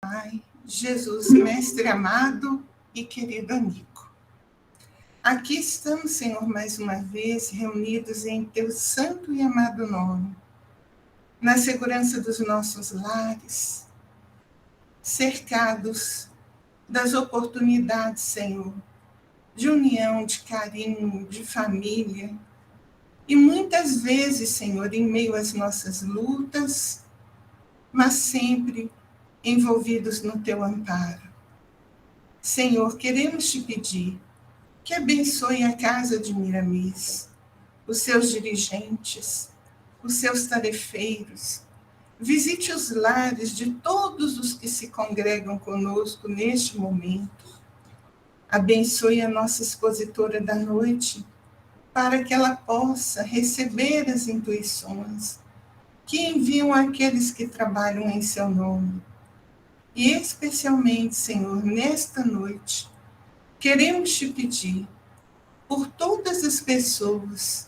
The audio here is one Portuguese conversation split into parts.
Pai, Jesus, Mestre amado e querido amigo. Aqui estamos, Senhor, mais uma vez reunidos em Teu santo e amado nome, na segurança dos nossos lares, cercados das oportunidades, Senhor, de união, de carinho, de família, e muitas vezes, Senhor, em meio às nossas lutas, mas sempre envolvidos no Teu amparo. Senhor, queremos te pedir que abençoe a casa de Miramês, os seus dirigentes, os seus tarefeiros. Visite os lares de todos os que se congregam conosco neste momento. Abençoe a nossa expositora da noite, para que ela possa receber as intuições que enviam aqueles que trabalham em seu nome. E especialmente, Senhor, nesta noite, queremos te pedir por todas as pessoas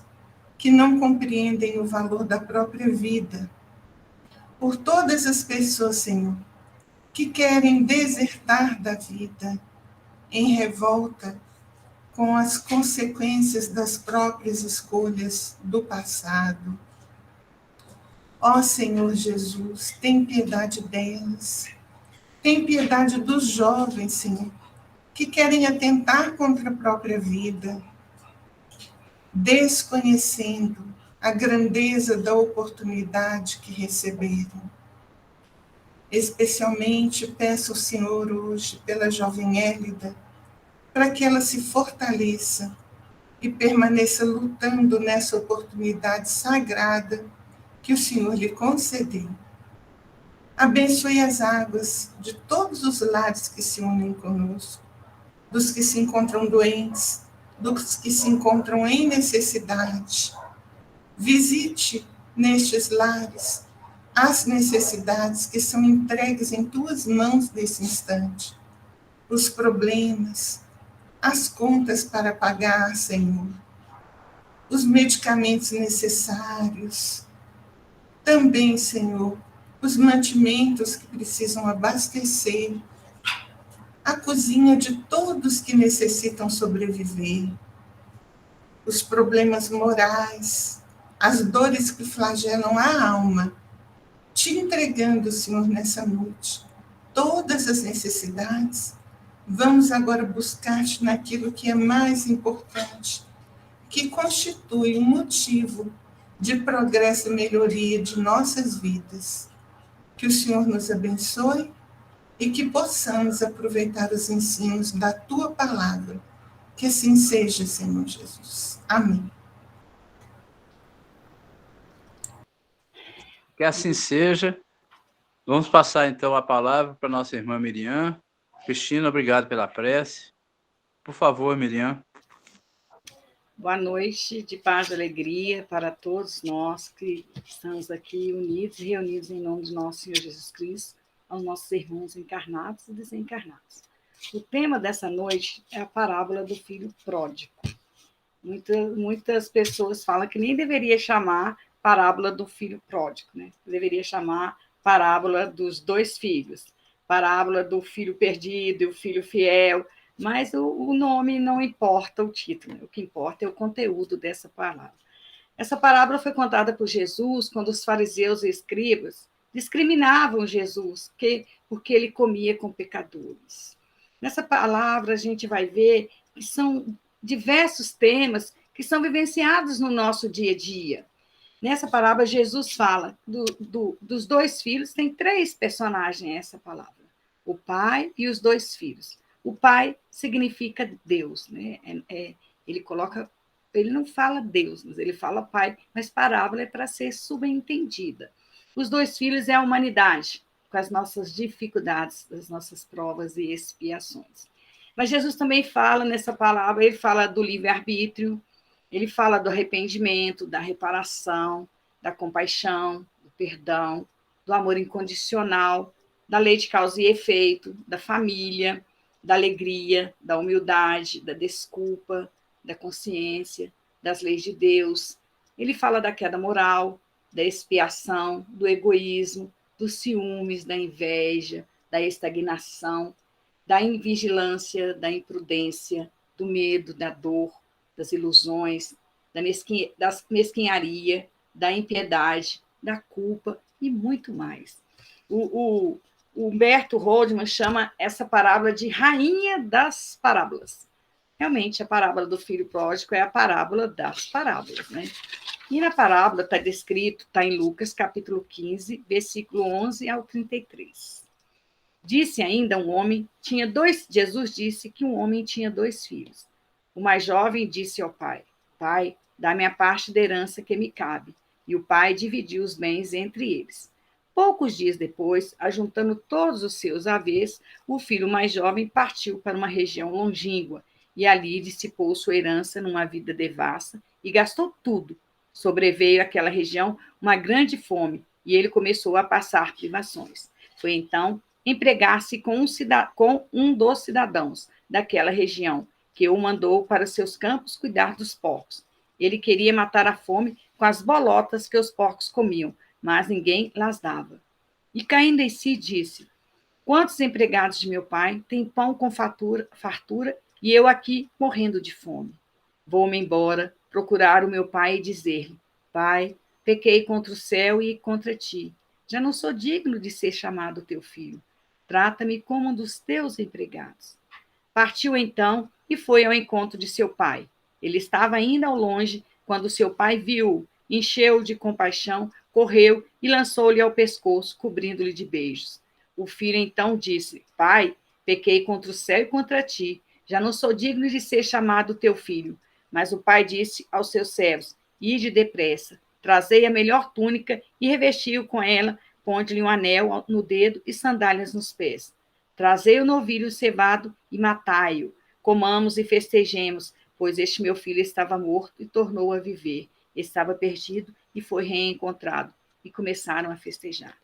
que não compreendem o valor da própria vida, por todas as pessoas, Senhor, que querem desertar da vida em revolta com as consequências das próprias escolhas do passado. Ó Senhor Jesus, tem piedade delas, tem piedade dos jovens, Senhor, que querem atentar contra a própria vida, desconhecendo a grandeza da oportunidade que receberam. Especialmente peço ao Senhor hoje pela jovem Hélida, para que ela se fortaleça e permaneça lutando nessa oportunidade sagrada que o Senhor lhe concedeu. Abençoe as águas de todos os lares que se unem conosco, dos que se encontram doentes, dos que se encontram em necessidade. Visite nestes lares as necessidades que são entregues em tuas mãos nesse instante, os problemas, as contas para pagar, Senhor, os medicamentos necessários, também, Senhor, os mantimentos que precisam abastecer, a cozinha de todos que necessitam sobreviver, os problemas morais, as dores que flagelam a alma, te entregando, Senhor, nessa noite, todas as necessidades. Vamos agora buscar-te naquilo que é mais importante, que constitui um motivo de progresso e melhoria de nossas vidas. Que o Senhor nos abençoe e que possamos aproveitar os ensinos da Tua palavra. Que assim seja, Senhor Jesus. Amém. Que assim seja. Vamos passar, então, a palavra para nossa irmã Miriam. Cristina, obrigado pela prece. Por favor, Miriam. Boa noite, de paz e alegria para todos nós que estamos aqui unidos e reunidos em nome de nosso Senhor Jesus Cristo, aos nossos irmãos encarnados e desencarnados. O tema dessa noite é a parábola do filho pródigo. Muitas pessoas falam que nem deveria chamar parábola do filho pródigo, né? Deveria chamar parábola dos dois filhos, parábola do filho perdido e o filho fiel, mas o nome não importa, o título, o que importa é o conteúdo dessa parábola. Essa parábola foi contada por Jesus quando os fariseus e escribas discriminavam Jesus porque ele comia com pecadores. Nessa palavra a gente vai ver que são diversos temas que são vivenciados no nosso dia a dia. Nessa parábola, Jesus fala dos dois filhos, tem três personagens nessa palavra: o pai e os dois filhos. O pai significa Deus, né? Ele não fala Deus, mas ele fala pai, mas parábola é para ser subentendida. Os dois filhos é a humanidade, com as nossas dificuldades, as nossas provas e expiações. Mas Jesus também fala nessa palavra, ele fala do livre-arbítrio, ele fala do arrependimento, da reparação, da compaixão, do perdão, do amor incondicional, da lei de causa e efeito, da família, da alegria, da humildade, da desculpa, da consciência, das leis de Deus. Ele fala da queda moral, da expiação, do egoísmo, dos ciúmes, da inveja, da estagnação, da invigilância, da imprudência, do medo, da dor, das ilusões, da mesquinharia, da impiedade, da culpa e muito mais. O Humberto Roldman chama essa parábola de rainha das parábolas. Realmente, a parábola do filho pródigo é a parábola das parábolas, né? E na parábola está descrito, está em Lucas, capítulo 15, versículo 11 ao 33. Disse ainda um homem, Jesus disse que um homem tinha 2 filhos. O mais jovem disse ao pai, pai, dá-me a parte da herança que me cabe. E o pai dividiu os bens entre eles. Poucos dias depois, ajuntando todos os seus haveres, o filho mais jovem partiu para uma região longínqua e ali dissipou sua herança numa vida devassa e gastou tudo. Sobreveio àquela região uma grande fome e ele começou a passar privações. Foi então empregar-se com um dos cidadãos daquela região, que o mandou para seus campos cuidar dos porcos. Ele queria matar a fome com as bolotas que os porcos comiam, mas ninguém las dava. E caindo em si, disse, quantos empregados de meu pai têm pão com fartura e eu aqui morrendo de fome? Vou-me embora, procurar o meu pai e dizer-lhe, pai, pequei contra o céu e contra ti. Já não sou digno de ser chamado teu filho. Trata-me como um dos teus empregados. Partiu então e foi ao encontro de seu pai. Ele estava ainda ao longe quando seu pai viu, encheu de compaixão, correu e lançou-lhe ao pescoço, cobrindo-lhe de beijos. O filho então disse, pai, pequei contra o céu e contra ti. Já não sou digno de ser chamado teu filho. Mas o pai disse aos seus servos, ide depressa, trazei a melhor túnica e revesti-o com ela, ponde-lhe um anel no dedo e sandálias nos pés. Trazei o novilho cevado e matai-o. Comamos e festejemos, pois este meu filho estava morto e tornou a viver. Estava perdido e foi reencontrado. E começaram a festejar.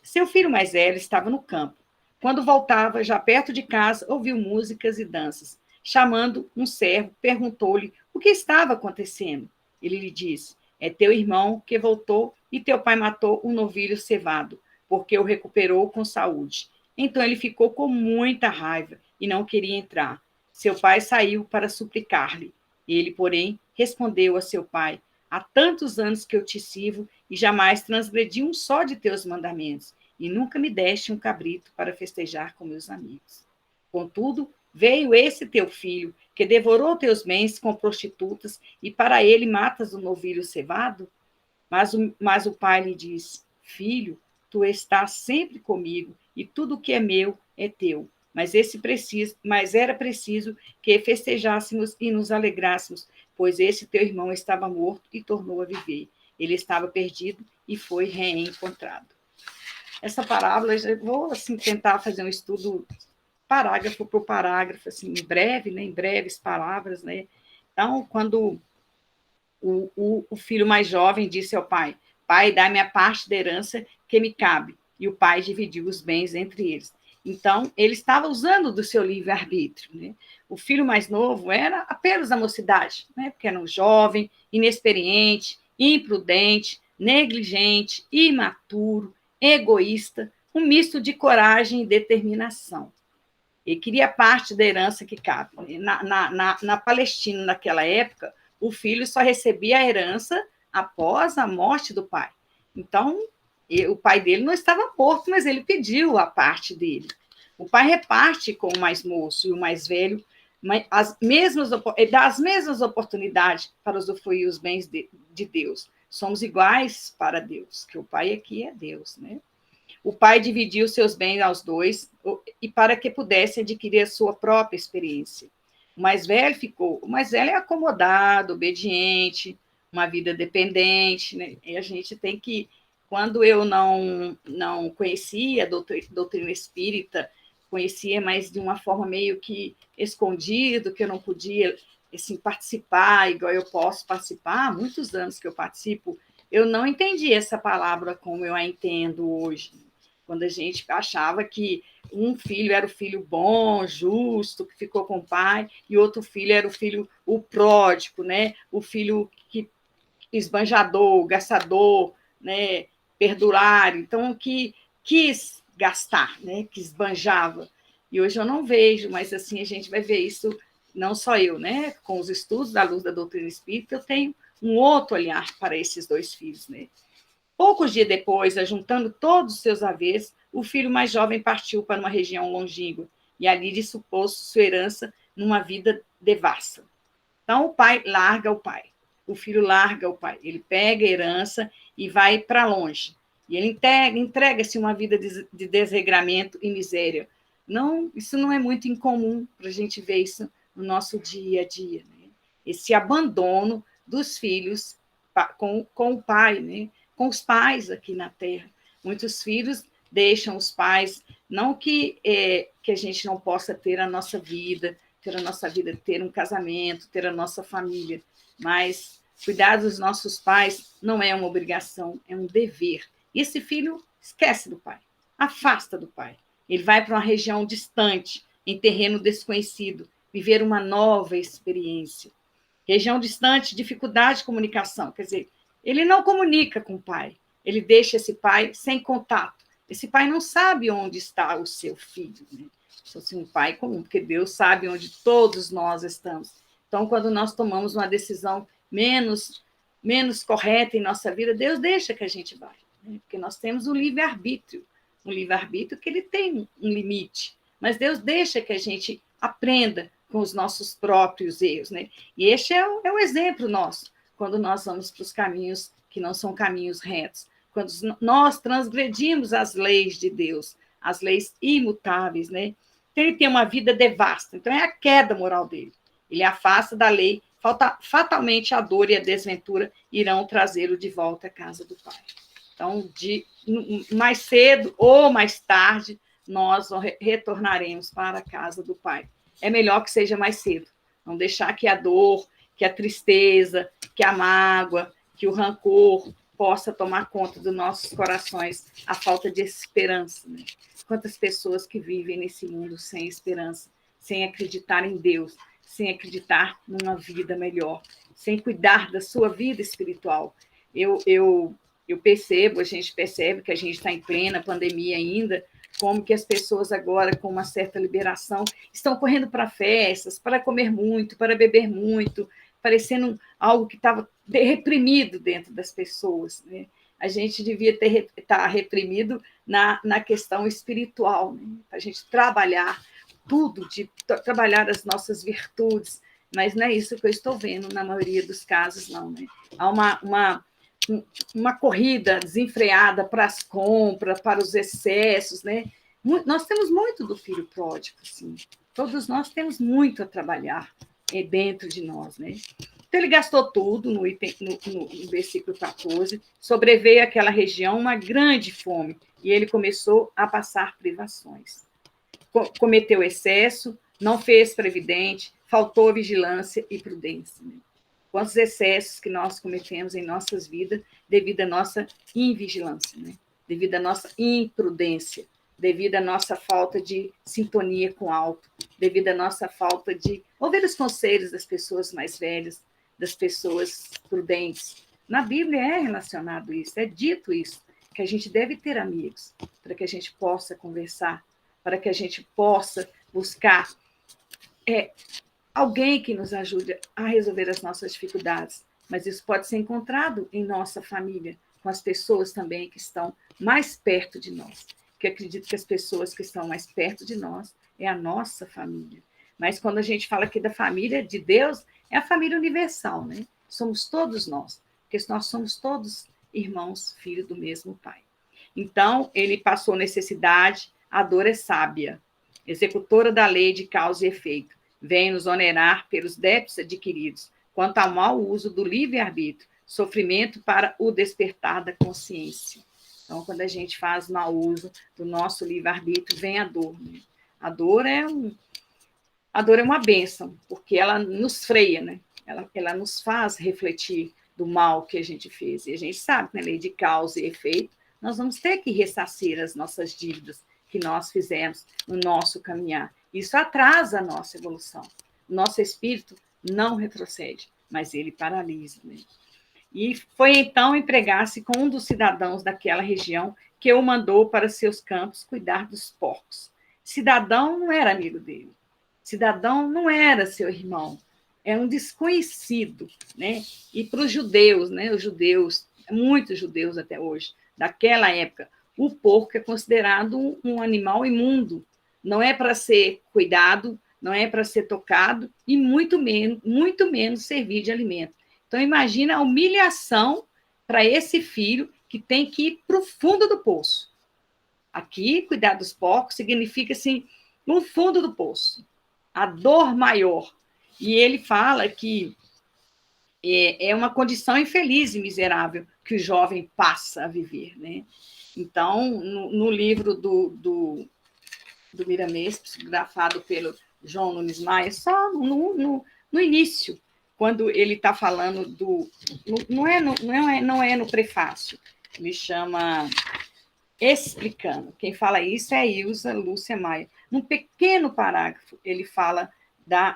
Seu filho mais velho estava no campo. Quando voltava, já perto de casa, ouviu músicas e danças. Chamando um servo, perguntou-lhe o que estava acontecendo. Ele lhe disse, é teu irmão que voltou e teu pai matou um novilho cevado, porque o recuperou com saúde. Então ele ficou com muita raiva e não queria entrar. Seu pai saiu para suplicar-lhe. Ele, porém, respondeu a seu pai, há tantos anos que eu te sirvo e jamais transgredi um só de teus mandamentos, e nunca me deste um cabrito para festejar com meus amigos. Contudo, veio esse teu filho, que devorou teus bens com prostitutas, e para ele matas o novilho cevado? Mas o pai lhe disse, filho, tu estás sempre comigo, e tudo o que é meu é teu. Mas era preciso que festejássemos e nos alegrássemos, pois esse teu irmão estava morto e tornou a viver. Ele estava perdido e foi reencontrado. Essa parábola, eu vou assim, tentar fazer um estudo parágrafo por parágrafo, assim, em breve, né, em breves palavras, né? Então, quando o filho mais jovem disse ao pai, pai, dá-me a parte da herança que me cabe, e o pai dividiu os bens entre eles. Então, ele estava usando do seu livre-arbítrio, né? O filho mais novo era apenas da mocidade, né? Porque era um jovem, inexperiente, imprudente, negligente, imaturo, egoísta, um misto de coragem e determinação. Ele queria parte da herança que cabe. Na Palestina, naquela época, o filho só recebia a herança após a morte do pai. Então, o pai dele não estava morto, mas ele pediu a parte dele. O pai reparte com o mais moço e o mais velho dá as mesmas oportunidades para usufruir os bens de Deus. Somos iguais para Deus, que o pai aqui é Deus, né? O pai dividiu seus bens aos dois e para que pudesse adquirir a sua própria experiência. O mais velho é acomodado, obediente, uma vida dependente, né? E a gente tem que, quando eu não conhecia a doutrina espírita, conhecia, mas de uma forma meio que escondido, que eu não podia assim, participar, igual eu posso participar, há muitos anos que eu participo, eu não entendi essa palavra como eu a entendo hoje. Quando a gente achava que um filho era o filho bom, justo, que ficou com o pai, e outro filho era o pródigo, né? O filho que esbanjador, gastador, né? Perdulário. Então, que quis gastar, né? Que esbanjava. E hoje eu não vejo, mas assim a gente vai ver isso, não só eu, né? Com os estudos da luz da doutrina espírita, eu tenho um outro olhar para esses dois filhos, né? Poucos dias depois, ajuntando todos os seus haveres, o filho mais jovem partiu para uma região longínqua e ali dissipou sua herança numa vida devassa. Então, o pai larga o pai, o filho larga o pai, ele pega a herança e vai para longe. E ele entrega-se uma vida de desregramento e miséria. Não, isso não é muito incomum para a gente ver isso no nosso dia a dia, né? Esse abandono dos filhos com o pai, né? Com os pais aqui na Terra. Muitos filhos deixam os pais, não que a gente não possa ter a nossa vida, ter um casamento, ter a nossa família, mas cuidar dos nossos pais não é uma obrigação, é um dever. E esse filho esquece do pai, afasta do pai. Ele vai para uma região distante, em terreno desconhecido, viver uma nova experiência. Região distante, dificuldade de comunicação, quer dizer, ele não comunica com o pai, ele deixa esse pai sem contato. Esse pai não sabe onde está o seu filho, né? Se fosse um pai comum, porque Deus sabe onde todos nós estamos. Então, quando nós tomamos uma decisão menos correta em nossa vida, Deus deixa que a gente vá, né? Porque nós temos um livre-arbítrio que ele tem um limite, mas Deus deixa que a gente aprenda com os nossos próprios erros, né? E este é o exemplo nosso, quando nós vamos para os caminhos que não são caminhos retos, quando nós transgredimos as leis de Deus, as leis imutáveis, né? Então, ele tem uma vida devasta, então é a queda moral dele. Ele afasta da lei, fatalmente a dor e a desventura irão trazê-lo de volta à casa do Pai. Então, mais cedo ou mais tarde, nós retornaremos para a casa do Pai. É melhor que seja mais cedo, não deixar que a dor, que a tristeza, que a mágoa, que o rancor possa tomar conta dos nossos corações, a falta de esperança, né? Quantas pessoas que vivem nesse mundo sem esperança, sem acreditar em Deus, sem acreditar numa vida melhor, sem cuidar da sua vida espiritual. Eu percebo, a gente percebe que a gente está em plena pandemia ainda, como que as pessoas agora, com uma certa liberação, estão correndo para festas, para comer muito, para beber muito, parecendo algo que estava reprimido dentro das pessoas, né? A gente devia estar reprimido na questão espiritual, né? A gente trabalhar tudo, trabalhar as nossas virtudes, mas não é isso que eu estou vendo na maioria dos casos, não, né? Há uma corrida desenfreada para as compras, para os excessos, né? Nós temos muito do filho pródigo, assim. Todos nós temos muito a trabalhar dentro de nós, né? Então, ele gastou tudo no versículo 14, sobreveio àquela região uma grande fome, e ele começou a passar privações. Cometeu excesso, não fez previdente, faltou vigilância e prudência, né? Quantos excessos que nós cometemos em nossas vidas devido à nossa invigilância, né? Devido à nossa imprudência, devido à nossa falta de sintonia com o alto, devido à nossa falta de ouvir os conselhos das pessoas mais velhas, das pessoas prudentes. Na Bíblia é relacionado isso, é dito isso, que a gente deve ter amigos, para que a gente possa conversar, para que a gente possa buscar alguém que nos ajude a resolver as nossas dificuldades. Mas isso pode ser encontrado em nossa família, com as pessoas também que estão mais perto de nós. Que eu acredito que as pessoas que estão mais perto de nós é a nossa família. Mas quando a gente fala aqui da família de Deus, é a família universal, né? Somos todos nós, porque nós somos todos irmãos, filhos do mesmo Pai. Então, ele passou necessidade, a dor é sábia, executora da lei de causa e efeito, vem nos onerar pelos débitos adquiridos, quanto ao mau uso do livre-arbítrio, sofrimento para o despertar da consciência. Então, quando a gente faz mau uso do nosso livre-arbítrio, vem a dor, né? A dor é uma bênção, porque ela nos freia, né? Ela nos faz refletir do mal que a gente fez. E a gente sabe que na lei de causa e efeito, nós vamos ter que ressarcir as nossas dívidas que nós fizemos no nosso caminhar. Isso atrasa a nossa evolução. Nosso espírito não retrocede, mas ele paralisa, né? E foi então empregar-se com um dos cidadãos daquela região que o mandou para seus campos cuidar dos porcos. Cidadão não era amigo dele. Cidadão não era seu irmão. É um desconhecido, né? E para os judeus, né? Os judeus, muitos judeus até hoje, daquela época, o porco é considerado um animal imundo. Não é para ser cuidado, não é para ser tocado e muito menos servir de alimento. Então, imagina a humilhação para esse filho que tem que ir para o fundo do poço. Aqui, cuidar dos porcos significa, assim, no fundo do poço. A dor maior. E ele fala que é uma condição infeliz e miserável que o jovem passa a viver, né? Então, no livro do Miramês, psicografado pelo João Nunes Maia, só no início, quando ele está falando do... Não é no prefácio, ele chama Explicando. Quem fala isso é a Ilza Lúcia Maia. Num pequeno parágrafo, ele fala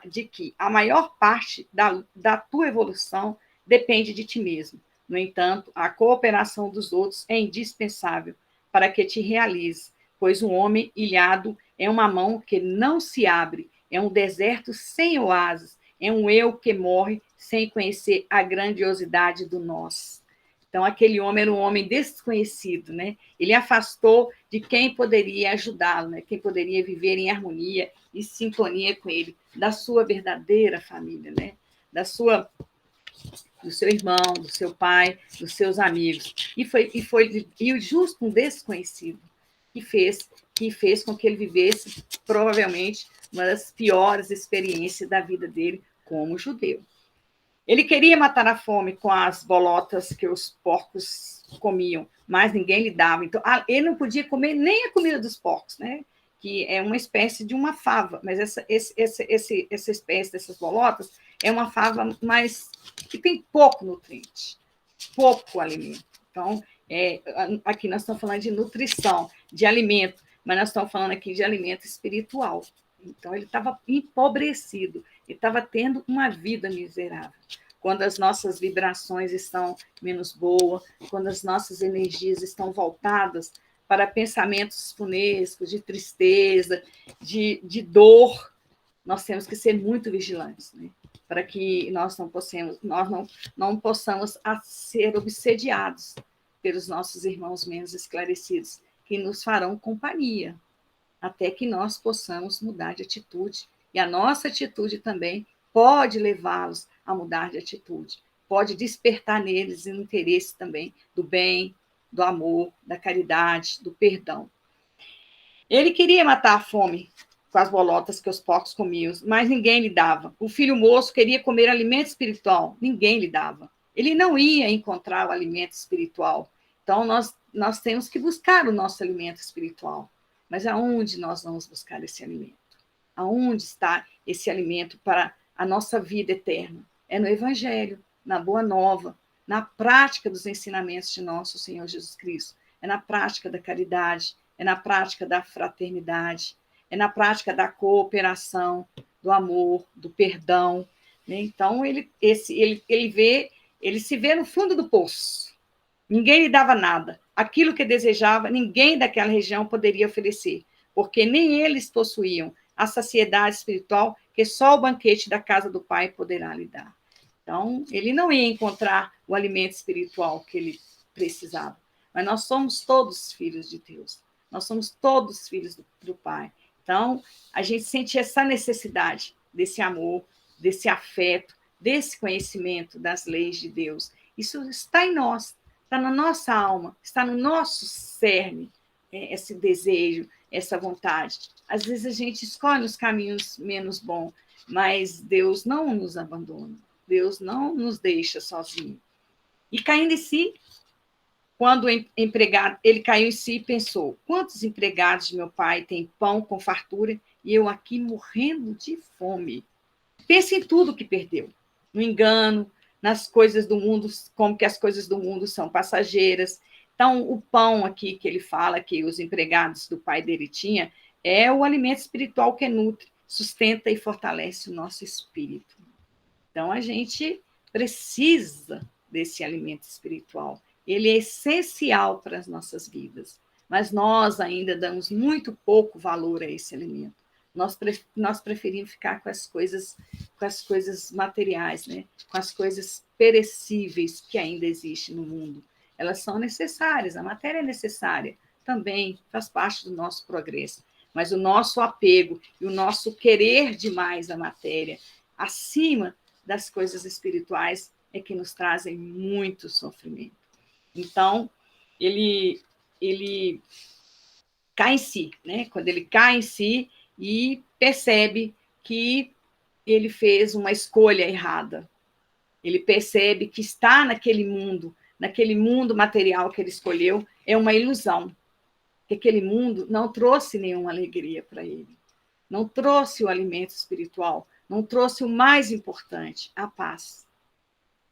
de que a maior parte da tua evolução depende de ti mesmo. No entanto, a cooperação dos outros é indispensável para que te realize, pois um homem ilhado é uma mão que não se abre, é um deserto sem oásis, é um eu que morre sem conhecer a grandiosidade do nós. Então, aquele homem era um homem desconhecido, né? Ele afastou de quem poderia ajudá-lo, né? Quem poderia viver em harmonia e sintonia com ele, da sua verdadeira família, né? Do seu irmão, do seu pai, dos seus amigos. E justo um desconhecido que fez com que ele vivesse, provavelmente, uma das piores experiências da vida dele como judeu. Ele queria matar a fome com as bolotas que os porcos comiam, mas ninguém lhe dava. Então, ele não podia comer nem a comida dos porcos, né? Que é uma espécie de uma fava, mas essa espécie dessas bolotas é uma fava mais que tem pouco nutriente, pouco alimento. Então, aqui nós estamos falando de nutrição, de alimento, mas nós estamos falando aqui de alimento espiritual. Então, ele estava empobrecido, ele estava tendo uma vida miserável. Quando as nossas vibrações estão menos boas, quando as nossas energias estão voltadas para pensamentos funescos, de tristeza, de dor, nós temos que ser muito vigilantes, né? Para que nós não possamos ser obsediados pelos nossos irmãos menos esclarecidos, que nos farão companhia, até que nós possamos mudar de atitude. E a nossa atitude também pode levá-los a mudar de atitude, pode despertar neles um interesse também do bem, do amor, da caridade, do perdão. Ele queria matar a fome com as bolotas que os porcos comiam, mas ninguém lhe dava. O filho moço queria comer alimento espiritual, ninguém lhe dava. Ele não ia encontrar o alimento espiritual. Então, nós temos que buscar o nosso alimento espiritual. Mas aonde nós vamos buscar esse alimento? Aonde está esse alimento para a nossa vida eterna? É no Evangelho, na Boa Nova, na prática dos ensinamentos de nosso Senhor Jesus Cristo. É na prática da caridade, é na prática da fraternidade, é na prática da cooperação, do amor, do perdão, né? Então, ele se vê no fundo do poço. Ninguém lhe dava nada. Aquilo que desejava, ninguém daquela região poderia oferecer, porque nem eles possuíam a saciedade espiritual que só o banquete da casa do Pai poderá lhe dar. Então, ele não ia encontrar o alimento espiritual que ele precisava. Mas nós somos todos filhos de Deus. Nós somos todos filhos do Pai. Então, a gente sente essa necessidade desse amor, desse afeto, desse conhecimento das leis de Deus. Isso está em nós, está na nossa alma, está no nosso cerne, esse desejo, essa vontade. Às vezes a gente escolhe os caminhos menos bons, mas Deus não nos abandona, Deus não nos deixa sozinhos. E caindo em si, quando o empregado, ele caiu em si e pensou: quantos empregados de meu pai têm pão com fartura e eu aqui morrendo de fome? Pensa em tudo que perdeu, no engano, nas coisas do mundo, como que as coisas do mundo são passageiras. Então, o pão aqui que ele fala que os empregados do pai dele tinham é o alimento espiritual que nutre, sustenta e fortalece o nosso espírito. Então, a gente precisa desse alimento espiritual. Ele é essencial para as nossas vidas. mas nós ainda damos muito pouco valor a esse alimento. Nós preferimos ficar com as coisas materiais, né? Com as coisas perecíveis que ainda existem no mundo. Elas são necessárias, a matéria é necessária, também faz parte do nosso progresso. Mas o nosso apego e o nosso querer demais a matéria, acima das coisas espirituais, é que nos trazem muito sofrimento. Então, ele cai em si, né? Quando ele cai em si e percebe que ele fez uma escolha errada. Ele percebe que está naquele mundo material que ele escolheu, é uma ilusão. Que aquele mundo não trouxe nenhuma alegria para ele. Não trouxe o alimento espiritual, não trouxe o mais importante, a paz.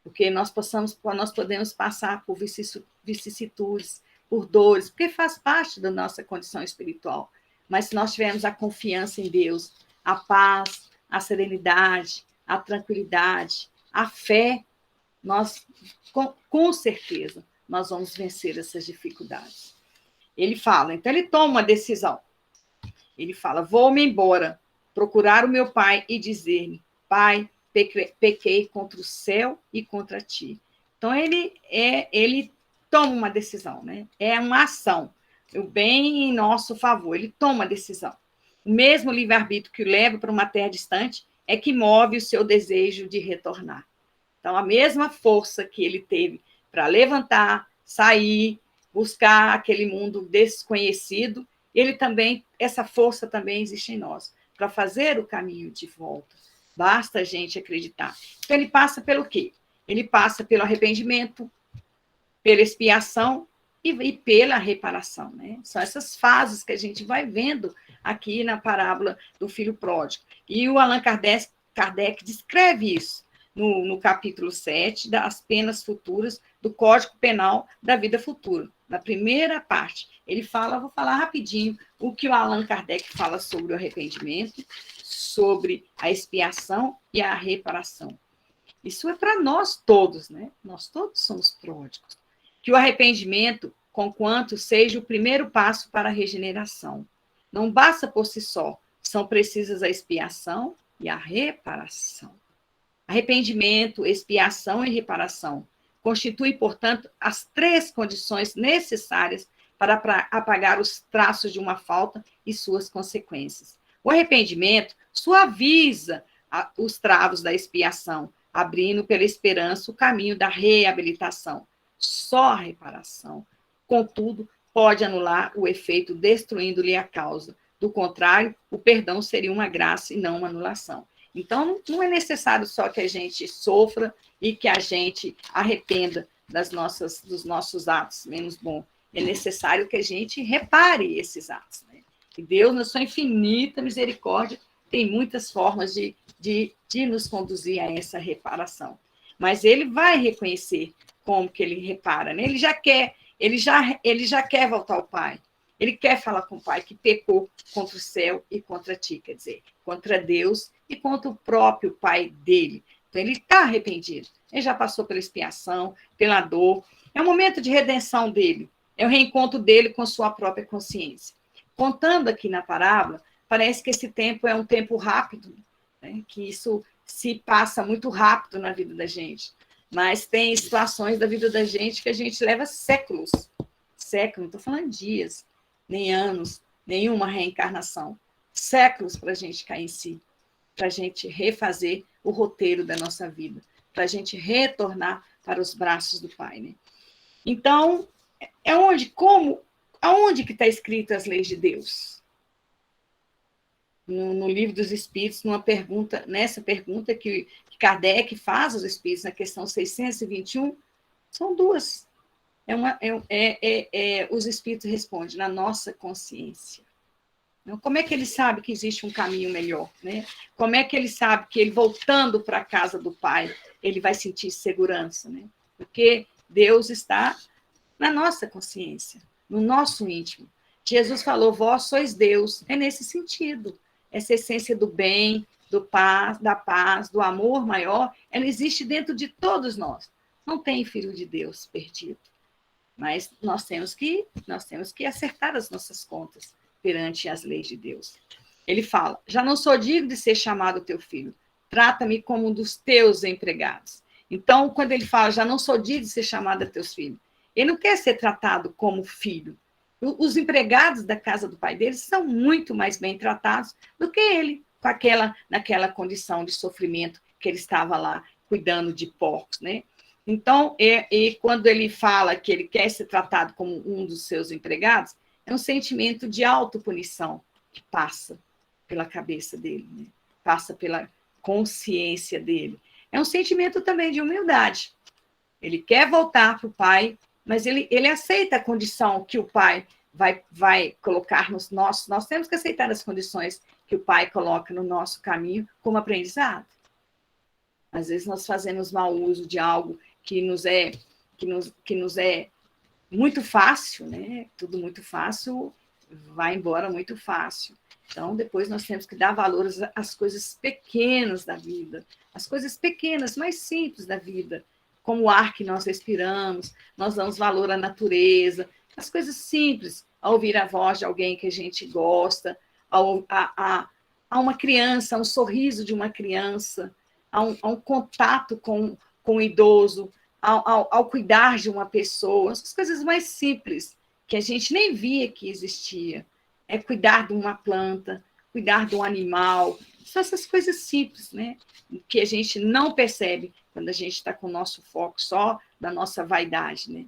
Porque nós podemos passar por vicissitudes, por dores, porque faz parte da nossa condição espiritual. Mas se nós tivermos a confiança em Deus, a paz, a serenidade, a tranquilidade, a fé, nós, com certeza, nós vamos vencer essas dificuldades. Ele fala, então ele toma uma decisão. Ele fala, vou-me embora, procurar o meu pai e dizer-lhe, pai, pequei contra o céu e contra ti. Então, ele toma uma decisão, né? É uma ação, o bem em nosso favor, ele toma uma decisão. O mesmo livre-arbítrio que o leva para uma terra distante é que move o seu desejo de retornar. Então, a mesma força que ele teve para levantar, sair, buscar aquele mundo desconhecido, essa força também existe em nós, para fazer o caminho de volta. Basta a gente acreditar. Então, ele passa pelo quê? Ele passa pelo arrependimento, pela expiação e pela reparação, né? São essas fases que a gente vai vendo aqui na parábola do filho pródigo. E o Allan Kardec descreve isso no capítulo 7 das penas futuras do Código Penal da vida futura. Na primeira parte, ele fala, vou falar rapidinho, o que o Allan Kardec fala sobre o arrependimento, sobre a expiação e a reparação. Isso é para nós todos, né? Nós todos somos pródigos. Que o arrependimento, conquanto seja o primeiro passo para a regeneração. Não basta por si só, são precisas a expiação e a reparação. Arrependimento, expiação e reparação constituem, portanto, as 3 condições necessárias para apagar os traços de uma falta e suas consequências. O arrependimento suaviza os travos da expiação, abrindo pela esperança o caminho da reabilitação. Só a reparação, contudo, pode anular o efeito, destruindo-lhe a causa. Do contrário, o perdão seria uma graça e não uma anulação. Então, não é necessário só que a gente sofra e que a gente arrependa dos nossos atos menos bons. É necessário que a gente repare esses atos, né? E Deus, na sua infinita misericórdia, tem muitas formas de nos conduzir a essa reparação. Mas ele vai reconhecer como que ele repara, né? Ele já quer voltar ao Pai. Ele quer falar com o Pai que pecou contra o céu e contra ti, quer dizer, contra Deus e contra o próprio Pai dele. Então, ele está arrependido. Ele já passou pela expiação, pela dor. É um momento de redenção dele. É o reencontro dele com sua própria consciência. Contando aqui na parábola, parece que esse tempo é um tempo rápido, né? Que isso se passa muito rápido na vida da gente. Mas tem situações da vida da gente que a gente leva séculos. Séculos, não estou falando dias, nem anos, nenhuma reencarnação. Séculos para a gente cair em si, para a gente refazer o roteiro da nossa vida, para a gente retornar para os braços do Pai, né? Então, aonde que está escrito as leis de Deus? No Livro dos Espíritos, nessa pergunta que Kardec faz aos Espíritos, na questão 621, são 2. Os Espíritos respondem, na nossa consciência. Então, como é que ele sabe que existe um caminho melhor, né? Como é que ele sabe que ele, voltando para a casa do Pai, ele vai sentir segurança, né? Porque Deus está na nossa consciência, no nosso íntimo. Jesus falou, vós sois Deus. É nesse sentido. Essa essência do bem, da paz, do amor maior, ela existe dentro de todos nós. Não tem filho de Deus perdido. Mas nós temos que acertar as nossas contas perante as leis de Deus. Ele fala: já não sou digno de ser chamado teu filho, trata-me como um dos teus empregados. Então, quando ele fala, já não sou digno de ser chamado teus filhos, ele não quer ser tratado como filho. Os empregados da casa do pai dele são muito mais bem tratados do que ele, naquela condição de sofrimento que ele estava lá cuidando de porcos, né? Então, quando ele fala que ele quer ser tratado como um dos seus empregados, é um sentimento de autopunição que passa pela cabeça dele, né? Passa pela consciência dele. É um sentimento também de humildade. Ele quer voltar para o pai, mas ele aceita a condição que o pai vai colocar nos nossos... Nós temos que aceitar as condições que o pai coloca no nosso caminho como aprendizado. Às vezes nós fazemos mau uso de algo que nos é muito fácil, né? Tudo muito fácil vai embora muito fácil. Então, depois nós temos que dar valor às coisas pequenas da vida, as coisas pequenas, mais simples da vida, como o ar que nós respiramos, nós damos valor à natureza, as coisas simples, a ouvir a voz de alguém que a gente gosta, a uma criança, a um sorriso de uma criança, a um contato com o idoso, ao cuidar de uma pessoa, as coisas mais simples, que a gente nem via que existia. É cuidar de uma planta, cuidar de um animal, são essas coisas simples, né? Que a gente não percebe quando a gente está com o nosso foco só da nossa vaidade, né?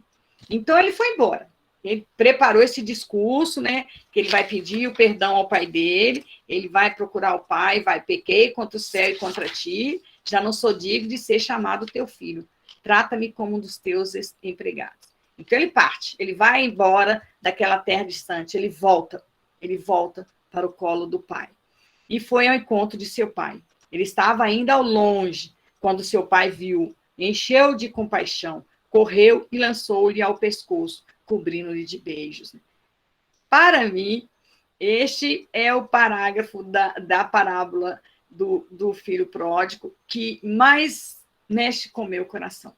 Então, ele foi embora. Ele preparou esse discurso, né? Que ele vai pedir o perdão ao pai dele, ele vai procurar o pai, pequei contra o céu e contra ti, já não sou digno de ser chamado teu filho. Trata-me como um dos teus empregados. Então, ele parte, ele vai embora daquela terra distante, ele volta para o colo do pai. E foi ao encontro de seu pai. Ele estava ainda ao longe, quando seu pai viu, encheu de compaixão, correu e lançou-lhe ao pescoço, cobrindo-lhe de beijos. Para mim, este é o parágrafo da parábola do filho pródigo que mais mexe com o meu coração.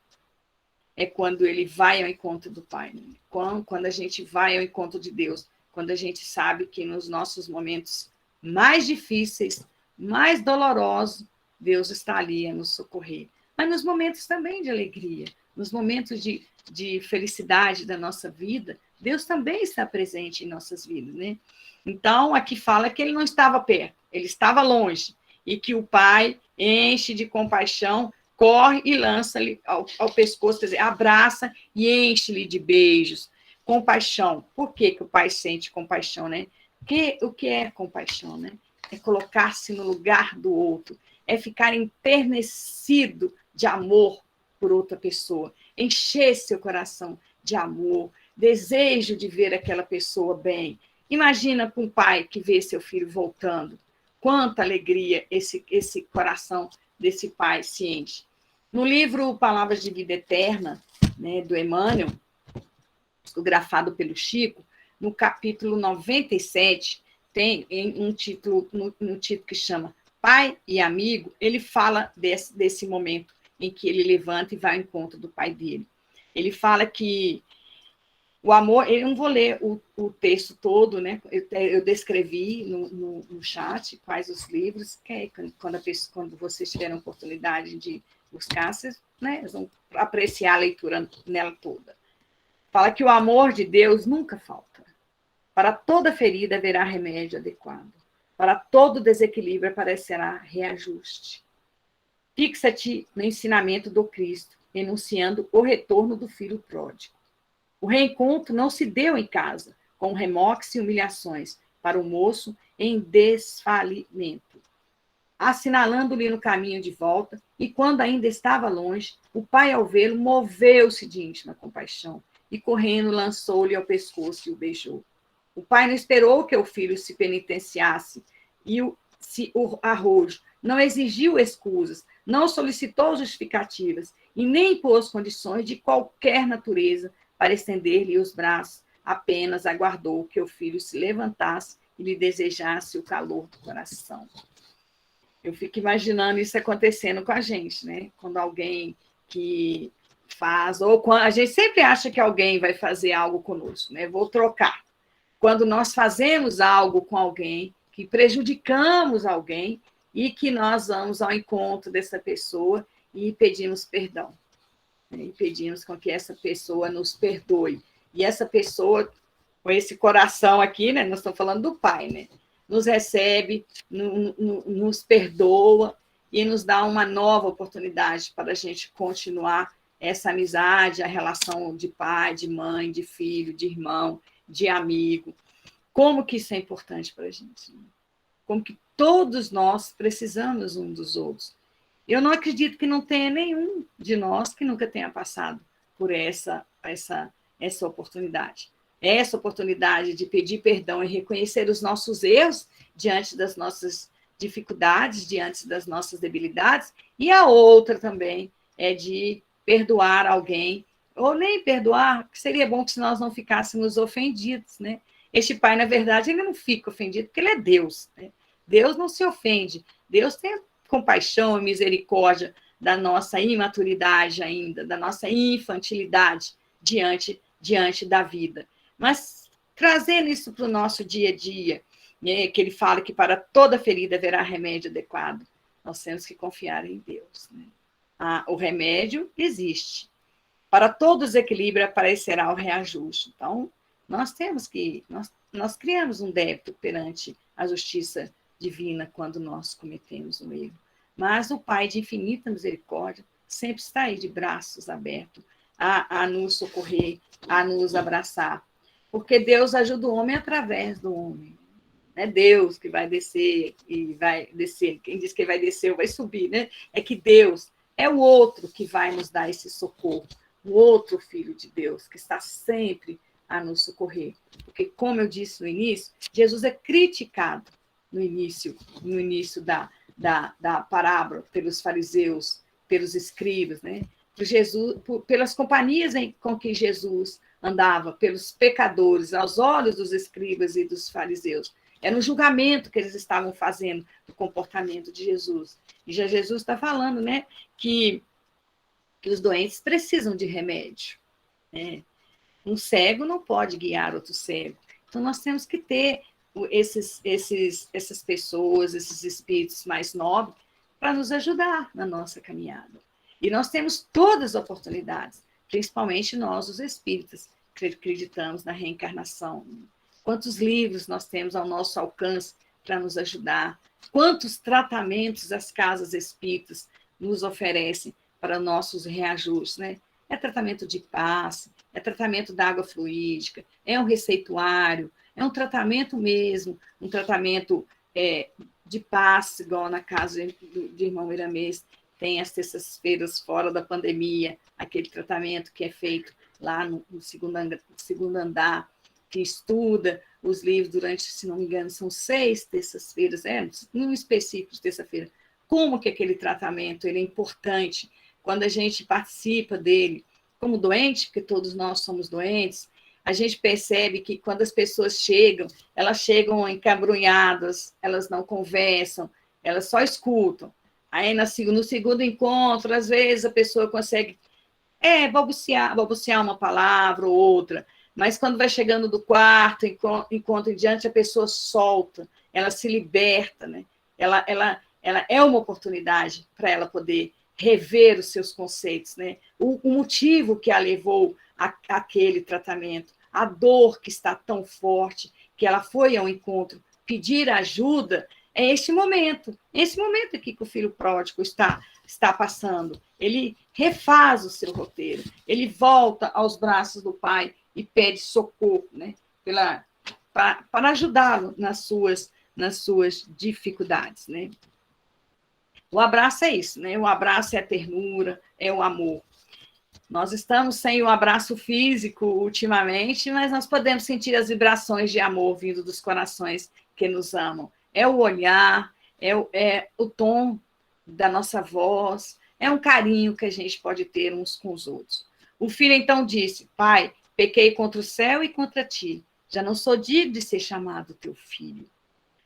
É quando ele vai ao encontro do pai, né? Quando a gente vai ao encontro de Deus, quando a gente sabe que nos nossos momentos mais difíceis, mais dolorosos, Deus está ali a nos socorrer. Mas nos momentos também de alegria, nos momentos de felicidade da nossa vida, Deus também está presente em nossas vidas, né? Então, aqui fala que ele não estava perto, ele estava longe, e que o pai enche de compaixão, corre e lança-lhe ao pescoço, quer dizer, abraça e enche-lhe de beijos. Compaixão. Por que o pai sente compaixão, né? O que é compaixão, né? É colocar-se no lugar do outro, é ficar enternecido de amor por outra pessoa, encher seu coração de amor, desejo de ver aquela pessoa bem. Imagina com um pai que vê seu filho voltando, quanta alegria esse coração desse pai se enche. No livro Palavras de Vida Eterna, né, do Emmanuel, psicografado pelo Chico, no capítulo 97, tem um título, no título que chama Pai e Amigo, ele fala desse momento em que ele levanta e vai ao encontro do pai dele. Ele fala que o amor, eu não vou ler o texto todo, né? Eu descrevi no chat quais os livros, que quando vocês tiverem a oportunidade de buscar, vocês, né, vão apreciar a leitura nela toda. Fala que o amor de Deus nunca falta. Para toda ferida haverá remédio adequado. Para todo desequilíbrio aparecerá reajuste. Fixa-te no ensinamento do Cristo, enunciando o retorno do filho pródigo. O reencontro não se deu em casa, com remoques e humilhações, para o moço em desfalimento. Assinalando-lhe no caminho de volta, e quando ainda estava longe, o pai, ao vê-lo, moveu-se de íntima compaixão, e correndo lançou-lhe ao pescoço e o beijou. O pai não esperou que o filho se penitenciasse, e o arrojo, não exigiu excusas, não solicitou justificativas, e nem impôs condições de qualquer natureza para estender-lhe os braços, apenas aguardou que o filho se levantasse e lhe desejasse o calor do coração. Eu fico imaginando isso acontecendo com a gente, né? Quando alguém que faz, ou quando a gente sempre acha que alguém vai fazer algo conosco, né? Vou trocar. Quando nós fazemos algo com alguém, que prejudicamos alguém, e que nós vamos ao encontro dessa pessoa e pedimos perdão. Né? E pedimos com que essa pessoa nos perdoe. E essa pessoa, com esse coração aqui, né? Nós estamos falando do Pai, né? Nos recebe, nos perdoa e nos dá uma nova oportunidade para a gente continuar essa amizade, a relação de pai, de mãe, de filho, de irmão, de amigo. Como que isso é importante para a gente? Né? Como que todos nós precisamos uns dos outros. Eu não acredito que não tenha nenhum de nós que nunca tenha passado por essa oportunidade. Essa oportunidade de pedir perdão e reconhecer os nossos erros diante das nossas dificuldades, diante das nossas debilidades, e a outra também é de perdoar alguém, ou nem perdoar, porque seria bom que se nós não ficássemos ofendidos, né? Este pai, na verdade, ele não fica ofendido, porque ele é Deus, né? Deus não se ofende, Deus tem compaixão e misericórdia da nossa imaturidade ainda, da nossa infantilidade diante da vida. Mas trazendo isso para o nosso dia a dia, né, que ele fala que para toda ferida haverá remédio adequado, nós temos que confiar em Deus. Né? O remédio existe. Para todo desequilíbrio aparecerá o reajuste. Então, nós temos que... Nós criamos um débito perante a justiça divina quando nós cometemos um erro. Mas o Pai de infinita misericórdia sempre está aí de braços abertos a nos socorrer, a nos abraçar. Porque Deus ajuda o homem através do homem. Não é Deus que vai descer e vai descer. Quem diz que vai descer ou vai subir, né? É que Deus é o outro que vai nos dar esse socorro. O outro Filho de Deus que está sempre a nos socorrer. Porque, como eu disse no início, Jesus é criticado no início da parábola pelos fariseus, pelos escribas, né? Pelas companhias com que Jesus andava, pelos pecadores, aos olhos dos escribas e dos fariseus. Era um julgamento que eles estavam fazendo do comportamento de Jesus. E já Jesus está falando, né, que os doentes precisam de remédio. Né? Um cego não pode guiar outro cego. Então, nós temos que ter essas pessoas, esses espíritos mais nobres, para nos ajudar na nossa caminhada. E nós temos todas as oportunidades, principalmente nós, os espíritas, que acreditamos na reencarnação. Quantos livros nós temos ao nosso alcance para nos ajudar? Quantos tratamentos as casas espíritas nos oferecem para nossos reajustes, né? É tratamento de passe, é tratamento da água fluídica, é um receituário, é um tratamento mesmo, um tratamento de passe, igual na casa de irmão Iramês, tem as terças-feiras fora da pandemia, aquele tratamento que é feito lá no segundo andar, que estuda os livros durante, se não me engano, são 6 terças-feiras, num específico de terça-feira. Como que aquele tratamento ele é importante quando a gente participa dele como doente, porque todos nós somos doentes, a gente percebe que quando as pessoas chegam, elas chegam encabrunhadas, elas não conversam, elas só escutam. Aí, no segundo encontro, às vezes a pessoa consegue balbuciar uma palavra ou outra, mas quando vai chegando do quarto encontro em diante, a pessoa solta, ela se liberta, né? Ela é uma oportunidade para ela poder rever os seus conceitos, né? O motivo que a levou àquele tratamento, a dor que está tão forte, que ela foi ao encontro pedir ajuda, é esse momento aqui que o filho pródigo está passando. Ele refaz o seu roteiro, ele volta aos braços do pai e pede socorro, né? Para ajudá-lo nas suas dificuldades, né? O abraço é isso, né? O abraço é a ternura, é o amor. Nós estamos sem o abraço físico ultimamente, mas nós podemos sentir as vibrações de amor vindo dos corações que nos amam. É o olhar, é o tom da nossa voz, é um carinho que a gente pode ter uns com os outros. O filho então disse: Pai, pequei contra o céu e contra ti, já não sou digno de ser chamado teu filho.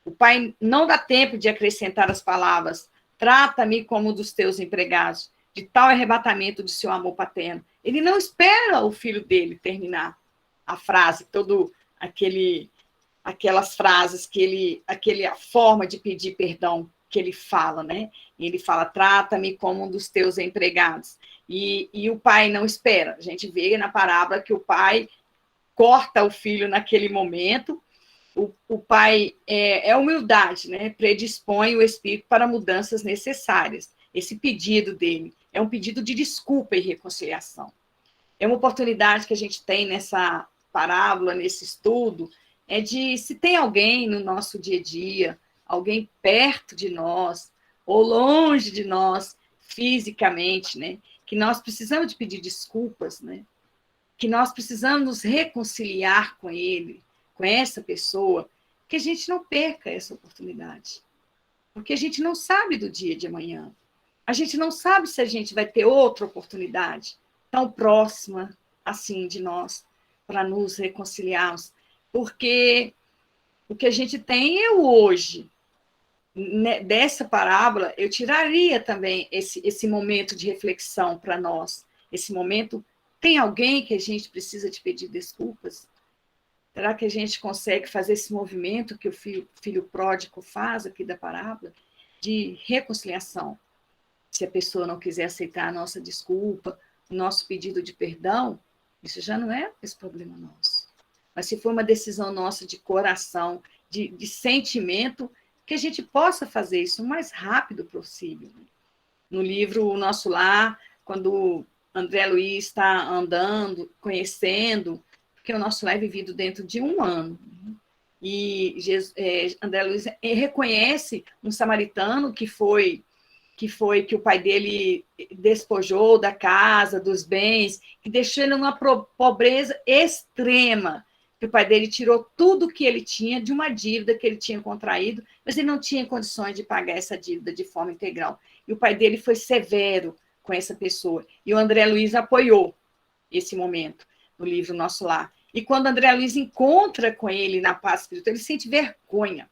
O pai não dá tempo de acrescentar as palavras: trata-me como um dos teus empregados. de tal arrebatamento de seu amor paterno. Ele não espera o filho dele terminar a frase, aquelas frases aquela forma de pedir perdão que ele fala, né? Ele fala, trata-me como um dos teus empregados. E o pai não espera. A gente vê na parábola que o pai corta o filho naquele momento. O pai é humildade, né? Predispõe o espírito para mudanças necessárias. Esse pedido dele é um pedido de desculpa e reconciliação. É uma oportunidade que a gente tem nessa parábola, nesse estudo, é de, se tem alguém no nosso dia a dia, alguém perto de nós, ou longe de nós, fisicamente, né? Que nós precisamos de pedir desculpas, né? Que nós precisamos nos reconciliar com ele, com essa pessoa, que a gente não perca essa oportunidade. Porque a gente não sabe do dia de amanhã. A gente não sabe se a gente vai ter outra oportunidade tão próxima, assim, de nós, para nos reconciliarmos. Porque o que a gente tem é o hoje. Dessa parábola, eu tiraria também esse momento de reflexão para nós. Esse momento, tem alguém que a gente precisa de pedir desculpas? Será que a gente consegue fazer esse movimento que o filho pródigo faz aqui da parábola, de reconciliação? Se a pessoa não quiser aceitar a nossa desculpa, o nosso pedido de perdão, isso já não é esse problema nosso. Mas se for uma decisão nossa de coração, de sentimento, que a gente possa fazer isso o mais rápido possível. No livro O Nosso Lar, quando André Luiz está andando, conhecendo, porque o nosso lar é vivido dentro de 1 ano. E André Luiz reconhece um samaritano que o pai dele despojou da casa, dos bens, que deixou ele numa pobreza extrema. Que o pai dele tirou tudo que ele tinha de uma dívida que ele tinha contraído, mas ele não tinha condições de pagar essa dívida de forma integral. E o pai dele foi severo com essa pessoa. E o André Luiz apoiou esse momento no livro Nosso Lar. E quando o André Luiz encontra com ele na paz espiritual, ele sente vergonha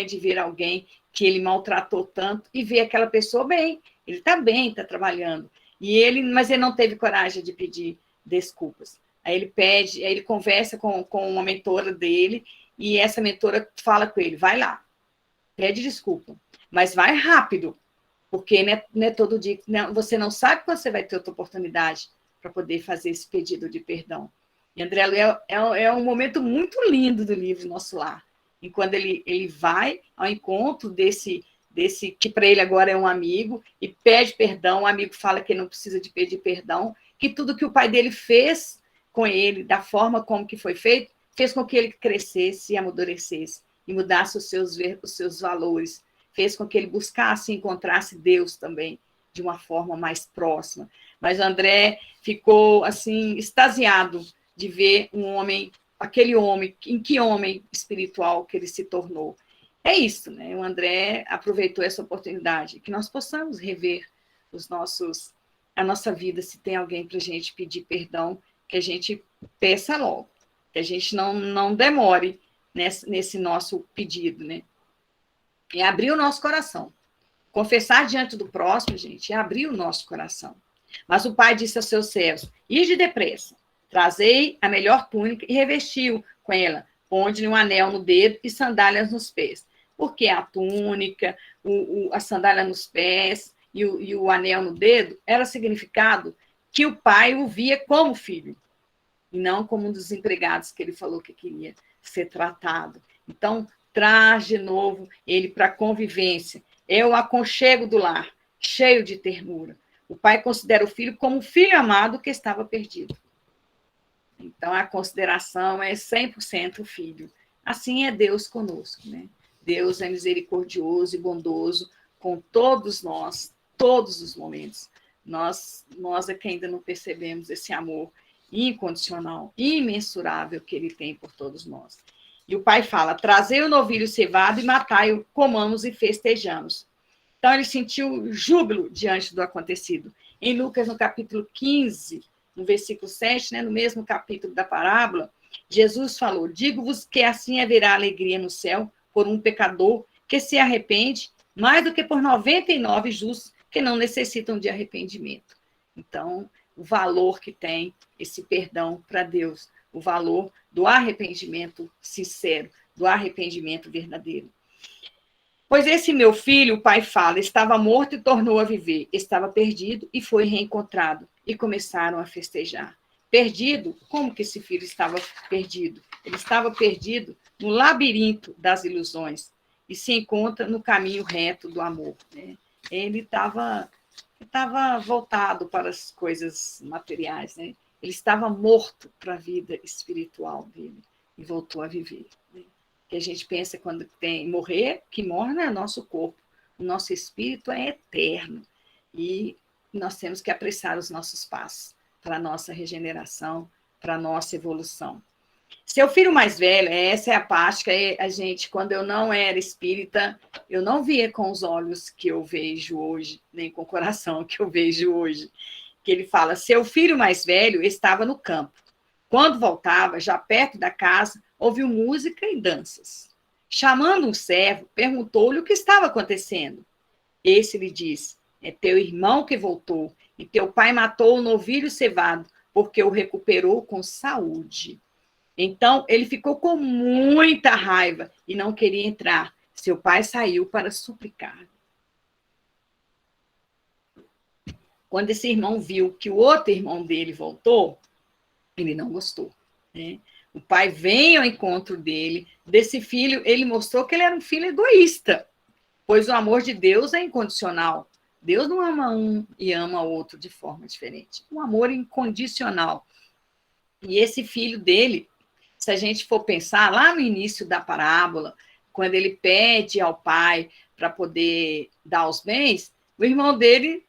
de ver alguém que ele maltratou tanto e ver aquela pessoa bem. Ele está bem, está trabalhando. Mas ele não teve coragem de pedir desculpas. Aí ele conversa com uma mentora dele, e essa mentora fala com ele, vai lá, pede desculpa, mas vai rápido, porque não é todo dia, você não sabe quando você vai ter outra oportunidade para poder fazer esse pedido de perdão. E André Luiz é um momento muito lindo do livro Nosso Lar, e quando ele vai ao encontro desse que para ele agora é um amigo, e pede perdão, o amigo fala que ele não precisa de pedir perdão, que tudo que o pai dele fez com ele, da forma como que foi feito, fez com que ele crescesse e amadurecesse, e mudasse os seus valores, fez com que ele buscasse e encontrasse Deus também, de uma forma mais próxima. Mas André ficou, assim, extasiado de ver aquele homem, em que homem espiritual que ele se tornou. É isso, né? O André aproveitou essa oportunidade, que nós possamos rever a nossa vida, se tem alguém para a gente pedir perdão, que a gente peça logo, que a gente não demore nesse nosso pedido, né? É abrir o nosso coração. Confessar diante do próximo, gente, é abrir o nosso coração. Mas o pai disse aos seus servos, ide depressa, trazei a melhor túnica e revestiu com ela, ponde-lhe um anel no dedo e sandálias nos pés. Porque a túnica, a sandália nos pés e o anel no dedo era significado que o pai o via como filho, e não como um dos empregados que ele falou que queria ser tratado. Então, traz de novo ele para a convivência. É o aconchego do lar, cheio de ternura. O pai considera o filho como um filho amado que estava perdido. Então, a consideração é 100% o filho. Assim é Deus conosco, né? Deus é misericordioso e bondoso com todos nós, todos os momentos. Nós é que ainda não percebemos esse amor incondicional, imensurável que ele tem por todos nós. E o pai fala, trazei o novilho cevado e matai-o, comamos e festejamos. Então ele sentiu júbilo diante do acontecido. Em Lucas, no capítulo 15, no versículo 7, né, no mesmo capítulo da parábola, Jesus falou, digo-vos que assim haverá alegria no céu por um pecador que se arrepende, mais do que por 99 justos porque não necessitam de arrependimento. Então, o valor que tem esse perdão para Deus, o valor do arrependimento sincero, do arrependimento verdadeiro. Pois esse meu filho, o pai fala, estava morto e tornou a viver, estava perdido e foi reencontrado. E começaram a festejar. Perdido? Como que esse filho estava perdido? Ele estava perdido no labirinto das ilusões e se encontra no caminho reto do amor. Né? Ele estava voltado para as coisas materiais. Né? Ele estava morto para a vida espiritual dele e voltou a viver. Né? Que a gente pensa quando tem morrer, que morre não é o nosso corpo, o nosso espírito é eterno e nós temos que apressar os nossos passos para a nossa regeneração, para a nossa evolução. Seu filho mais velho, essa é a parte que a gente, quando eu não era espírita, eu não via com os olhos que eu vejo hoje, nem com o coração que eu vejo hoje. Que ele fala, seu filho mais velho estava no campo. Quando voltava, já perto da casa, ouviu música e danças. Chamando um servo, perguntou-lhe o que estava acontecendo. Esse lhe disse, é teu irmão que voltou, e teu pai matou o novilho cevado, porque o recuperou com saúde. Então, ele ficou com muita raiva e não queria entrar. Seu pai saiu para suplicar. Quando esse irmão viu que o outro irmão dele voltou, ele não gostou. Né? O pai vem ao encontro dele, desse filho, ele mostrou que ele era um filho egoísta, pois o amor de Deus é incondicional. Deus não ama um e ama o outro de forma diferente. Um amor incondicional. E esse filho dele, se a gente for pensar lá no início da parábola, quando ele pede ao pai para poder dar os bens, o irmão dele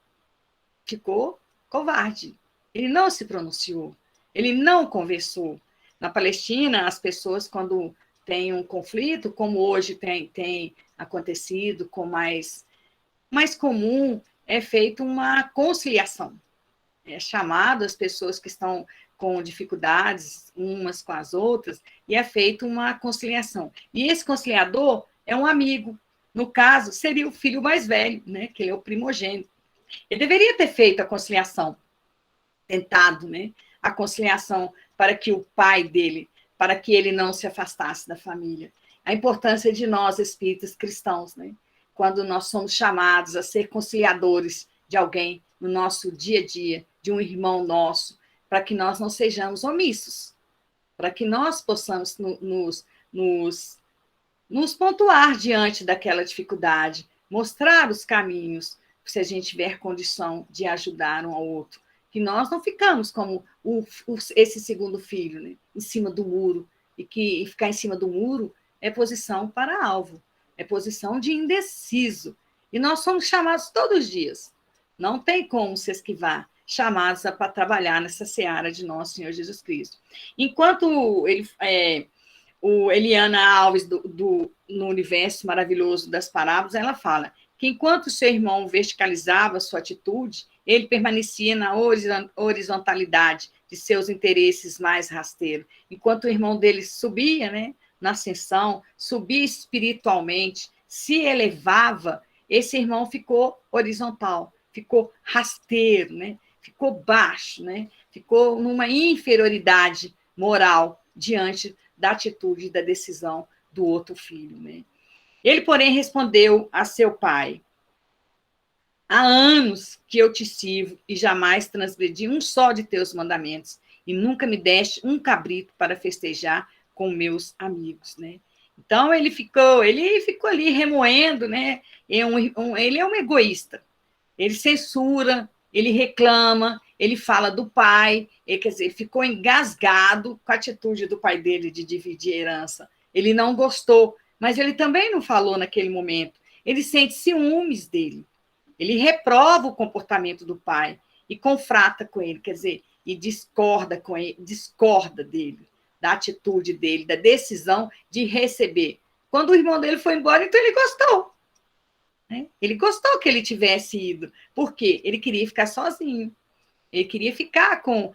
ficou covarde. Ele não se pronunciou, ele não conversou. Na Palestina, as pessoas, quando tem um conflito, como hoje tem acontecido com mais comum, é feita uma conciliação. É chamado as pessoas que estão com dificuldades umas com as outras e é feita uma conciliação. E esse conciliador é um amigo. No caso, seria o filho mais velho, né, que ele é o primogênito. Ele deveria ter feito a conciliação, tentado, né, a conciliação para que o pai dele, para que ele não se afastasse da família. A importância de nós, espíritas cristãos, né, quando nós somos chamados a ser conciliadores de alguém no nosso dia a dia, de um irmão nosso, para que nós não sejamos omissos, para que nós possamos nos pontuar diante daquela dificuldade, mostrar os caminhos, se a gente tiver condição de ajudar um ao outro. Que nós não ficamos como esse segundo filho, né, em cima do muro, e ficar em cima do muro é posição para alvo, é posição de indeciso. E nós somos chamados todos os dias. Não tem como se esquivar, chamados para trabalhar nessa seara de nosso Senhor Jesus Cristo. Enquanto o Eliana Alves, no universo maravilhoso das parábolas, ela fala que enquanto seu irmão verticalizava sua atitude, ele permanecia na horizontalidade de seus interesses mais rasteiros. Enquanto o irmão dele subia, né, na ascensão, subia espiritualmente, se elevava, esse irmão ficou horizontal, ficou rasteiro, né? Ficou baixo, né? Ficou numa inferioridade moral diante da atitude e da decisão do outro filho. Né? Ele, porém, respondeu a seu pai, há anos que eu te sirvo e jamais transgredi um só de teus mandamentos e nunca me deste um cabrito para festejar com meus amigos. Né? Então, ele ficou ali remoendo, né? Ele é um egoísta. Ele censura, ele reclama, ele fala do pai, quer dizer, ficou engasgado com a atitude do pai dele de dividir a herança. Ele não gostou, mas ele também não falou naquele momento. Ele sente ciúmes dele. Ele reprova o comportamento do pai e confrata com ele, quer dizer, e discorda com ele, discorda dele, da atitude dele, da decisão de receber. Quando o irmão dele foi embora, então ele gostou. Né? Ele gostou que ele tivesse ido. Por quê? Ele queria ficar sozinho. Ele queria ficar com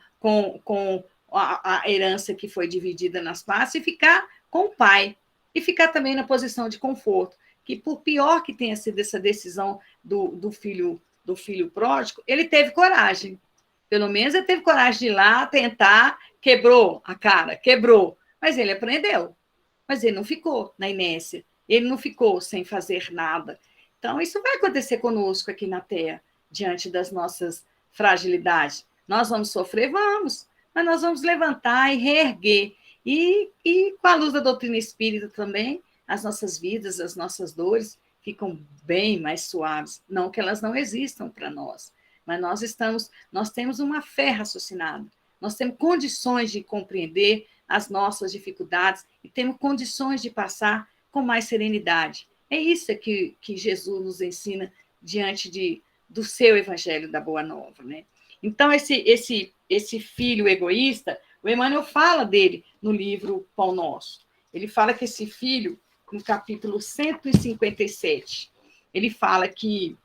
a herança que foi dividida nas partes e ficar com o pai. E ficar também na posição de conforto. Que por pior que tenha sido essa decisão do filho do filho pródigo, ele teve coragem. Pelo menos ele teve coragem de ir lá tentar, quebrou a cara, quebrou. Mas ele aprendeu. Mas ele não ficou na inércia. Ele não ficou sem fazer nada. Então, isso vai acontecer conosco aqui na Terra, diante das nossas fragilidades. Nós vamos sofrer? Vamos. Mas nós vamos levantar e reerguer. E com a luz da doutrina espírita também, as nossas vidas, as nossas dores ficam bem mais suaves. Não que elas não existam para nós, mas nós temos uma fé raciocinada. Nós temos condições de compreender as nossas dificuldades e temos condições de passar com mais serenidade. É isso que Jesus nos ensina diante do seu evangelho da Boa Nova, né? Então, esse filho egoísta, o Emmanuel fala dele no livro Pão Nosso. Ele fala que esse filho, no capítulo 157, ele fala que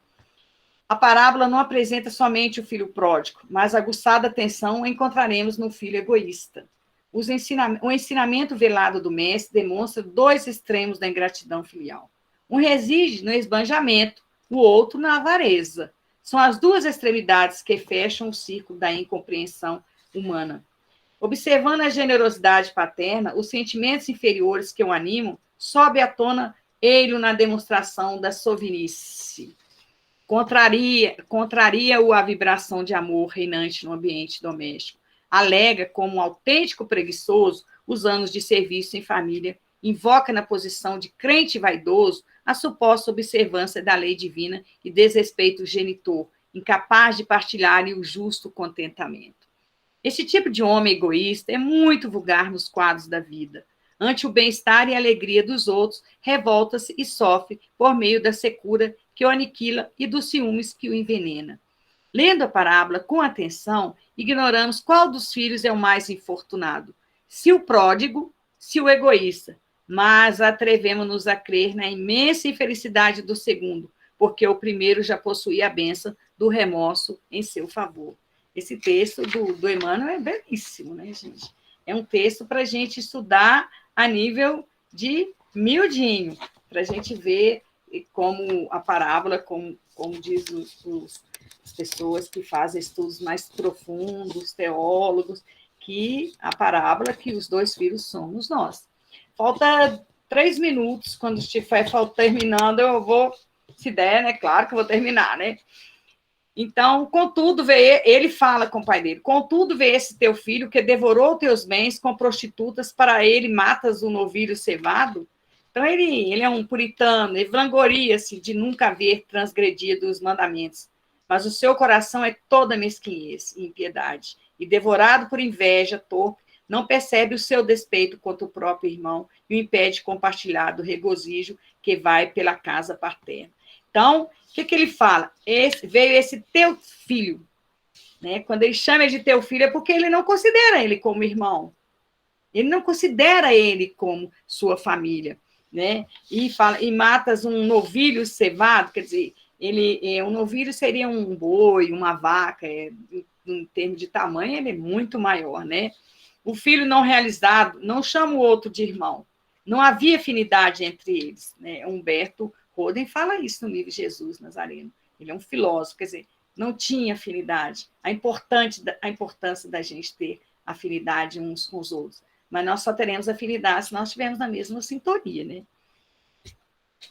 a parábola não apresenta somente o filho pródigo, mas aguçada atenção encontraremos no filho egoísta. O ensinamento velado do mestre demonstra dois extremos da ingratidão filial. Um reside no esbanjamento, o outro na avareza. São as duas extremidades que fecham o círculo da incompreensão humana. Observando a generosidade paterna, os sentimentos inferiores que o animam sobe à tona ele na demonstração da sovinice. Contraria-o a vibração de amor reinante no ambiente doméstico. Alega como um autêntico preguiçoso os anos de serviço em família, invoca na posição de crente vaidoso a suposta observância da lei divina e desrespeito genitor, incapaz de partilhar o justo contentamento. Este tipo de homem egoísta é muito vulgar nos quadros da vida. Ante o bem-estar e a alegria dos outros, revolta-se e sofre por meio da secura que o aniquila e dos ciúmes que o envenena. Lendo a parábola com atenção, ignoramos qual dos filhos é o mais infortunado, se o pródigo, se o egoísta, mas atrevemos-nos a crer na imensa infelicidade do segundo, porque o primeiro já possuía a bênção do remorso em seu favor. Esse texto do Emmanuel é belíssimo, né, gente? É um texto para a gente estudar a nível de miudinho, para a gente ver como a parábola, como diz as pessoas que fazem estudos mais profundos, teólogos, que a parábola, que os dois filhos somos nós. Falta 3 minutos, quando estiver terminando, eu vou, se der, né? Claro que eu vou terminar, né? Então, contudo, ele fala com o pai dele, contudo, vê esse teu filho que devorou teus bens com prostitutas, para ele matas um novilho cevado. Então, ele é um puritano, ele vangoria-se de nunca haver transgredido os mandamentos, mas o seu coração é toda mesquinhez e impiedade, e devorado por inveja torpe, não percebe o seu despeito contra o próprio irmão e o impede de compartilhar do regozijo que vai pela casa paterna. Então, o que ele fala? Veio esse teu filho. Né? Quando ele chama ele de teu filho, é porque ele não considera ele como irmão. Ele não considera ele como sua família. Né? E fala, e matas um novilho cevado, quer dizer, um novilho seria um boi, uma vaca, em termos de tamanho, ele é muito maior. Né? O filho não realizado não chama o outro de irmão. Não havia afinidade entre eles. Né? Humberto Roden fala isso no livro Jesus Nazareno. Ele é um filósofo, quer dizer, não tinha afinidade. A importância da gente ter afinidade uns com os outros. Mas nós só teremos afinidade se nós estivermos na mesma sintonia, né?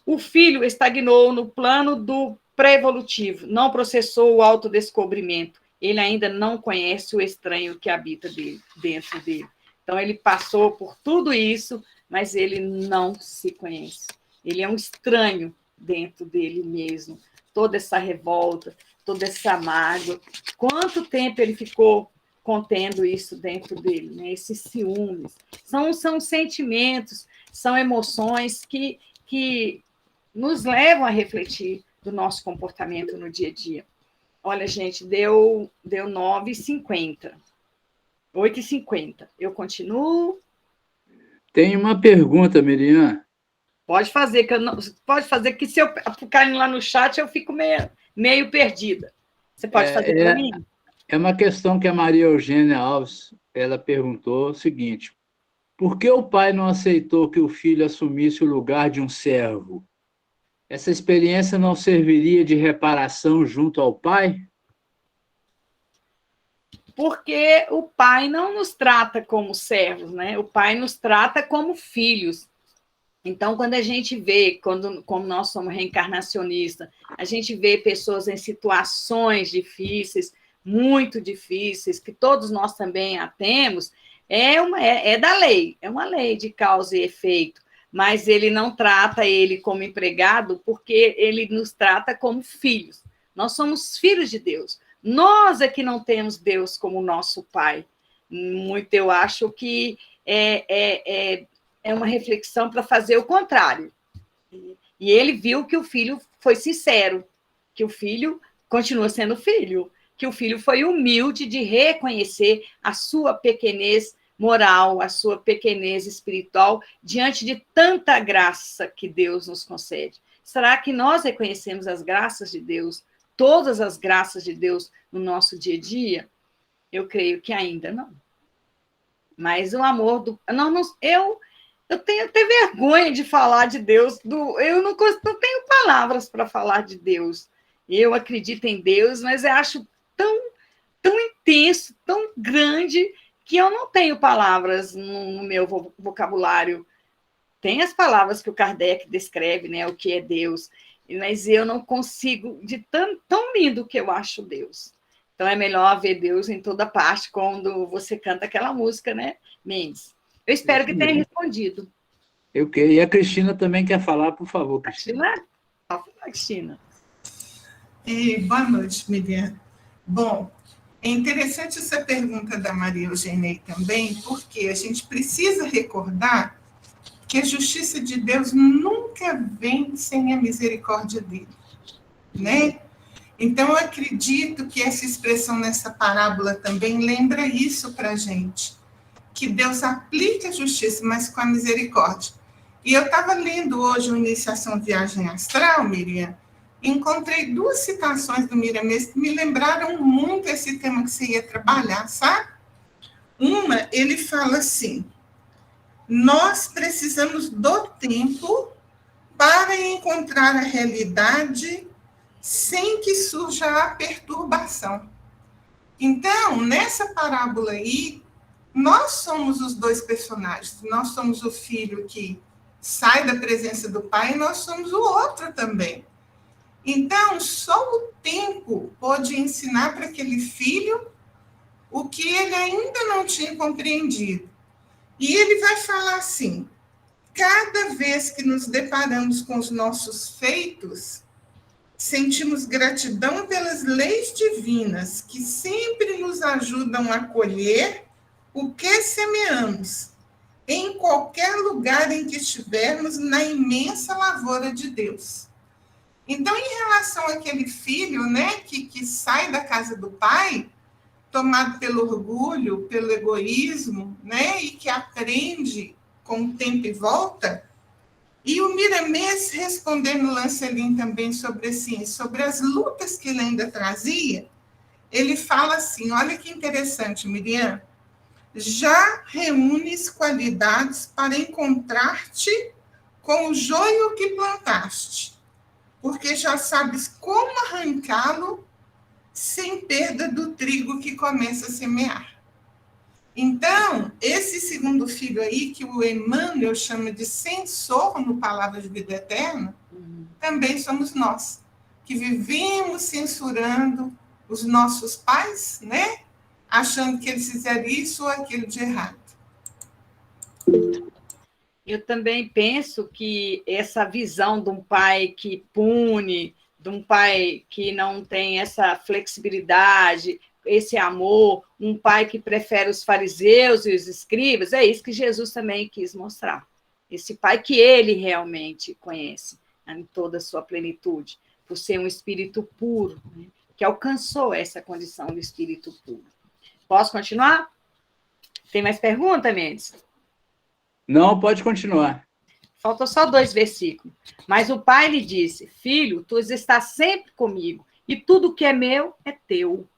O filho estagnou no plano do pré-evolutivo, não processou o autodescobrimento. Ele ainda não conhece o estranho que habita dentro dele. Então, ele passou por tudo isso, mas ele não se conhece. Ele é um estranho dentro dele mesmo. Toda essa revolta, toda essa mágoa. Quanto tempo ele ficou contendo isso dentro dele, né? Esses ciúmes. São sentimentos, são emoções que nos levam a refletir do nosso comportamento no dia a dia. Olha, gente, deu 9h50. 8h50. Eu continuo? Tem uma pergunta, Miriam. Pode fazer, que se eu ficar lá no chat, eu fico meio perdida. Você pode fazer para mim? É uma questão que a Maria Eugênia Alves, ela perguntou o seguinte: por que o pai não aceitou que o filho assumisse o lugar de um servo? essa experiência não serviria de reparação junto ao Pai? Porque o Pai não nos trata como servos, né? O Pai nos trata como filhos. Então, quando a gente vê, como nós somos reencarnacionistas, a gente vê pessoas em situações difíceis, muito difíceis, que todos nós também a temos, é da lei, é uma lei de causa e efeito, mas ele não trata ele como empregado, porque ele nos trata como filhos. Nós somos filhos de Deus. Nós é que não temos Deus como nosso Pai. Muito eu acho que é uma reflexão para fazer o contrário. E ele viu que o filho foi sincero, que o filho continua sendo filho, que o filho foi humilde de reconhecer a sua pequenez moral, a sua pequenez espiritual, diante de tanta graça que Deus nos concede. Será que nós reconhecemos as graças de Deus, todas as graças de Deus no nosso dia a dia? Eu creio que ainda não. Mas o amor do... Eu tenho até vergonha de falar de Deus. Eu não tenho palavras para falar de Deus. Eu acredito em Deus, mas eu acho tão intenso, tão grande, que eu não tenho palavras no meu vocabulário. Tem as palavras que o Kardec descreve, né, o que é Deus, mas eu não consigo, de tão lindo que eu acho Deus. Então, é melhor ver Deus em toda parte, quando você canta aquela música, né, Mendes? Eu espero que tenha respondido. Eu quero. E a Cristina também quer falar, por favor, Cristina. Cristina. Boa noite, Miriam. Bom, é interessante essa pergunta da Maria Eugênia também, porque a gente precisa recordar que a justiça de Deus nunca vem sem a misericórdia dele, né? Então, eu acredito que essa expressão nessa parábola também lembra isso para a gente, que Deus aplica a justiça, mas com a misericórdia. E eu estava lendo hoje o Iniciação Viagem Astral, Miriam, e encontrei 2 citações do Miramês que me lembraram muito esse tema que você ia trabalhar, sabe? Uma, ele fala assim: nós precisamos do tempo para encontrar a realidade sem que surja a perturbação. Então, nessa parábola aí, nós somos os 2 personagens. Nós somos o filho que sai da presença do pai e nós somos o outro também. Então, só o tempo pode ensinar para aquele filho o que ele ainda não tinha compreendido. E ele vai falar assim: cada vez que nos deparamos com os nossos feitos, sentimos gratidão pelas leis divinas que sempre nos ajudam a colher o que semeamos, em qualquer lugar em que estivermos na imensa lavoura de Deus. Então, em relação àquele filho, né, que sai da casa do pai, tomado pelo orgulho, pelo egoísmo, né, e que aprende com o tempo e volta, e o Miramês respondendo Lancelin também sobre as lutas que ele ainda trazia, ele fala assim, olha que interessante, Miriam, já reúnes qualidades para encontrar-te com o joio que plantaste, porque já sabes como arrancá-lo sem perda do trigo que começa a semear. Então, esse segundo filho aí, que o Emmanuel chama de censor no Palavra de Vida Eterna, também somos nós, que vivemos censurando os nossos pais, né? Achando que eles fizeram isso ou aquilo de errado. Eu também penso que essa visão de um pai que pune, de um pai que não tem essa flexibilidade, esse amor, um pai que prefere os fariseus e os escribas, é isso que Jesus também quis mostrar. Esse pai que ele realmente conhece, em toda a sua plenitude, por ser um espírito puro, né, que alcançou essa condição do espírito puro. Posso continuar? Tem mais pergunta, Mendes? Não, pode continuar. Faltam só 2 versículos. Mas o pai lhe disse: filho, tu estás sempre comigo, e tudo que é meu é teu.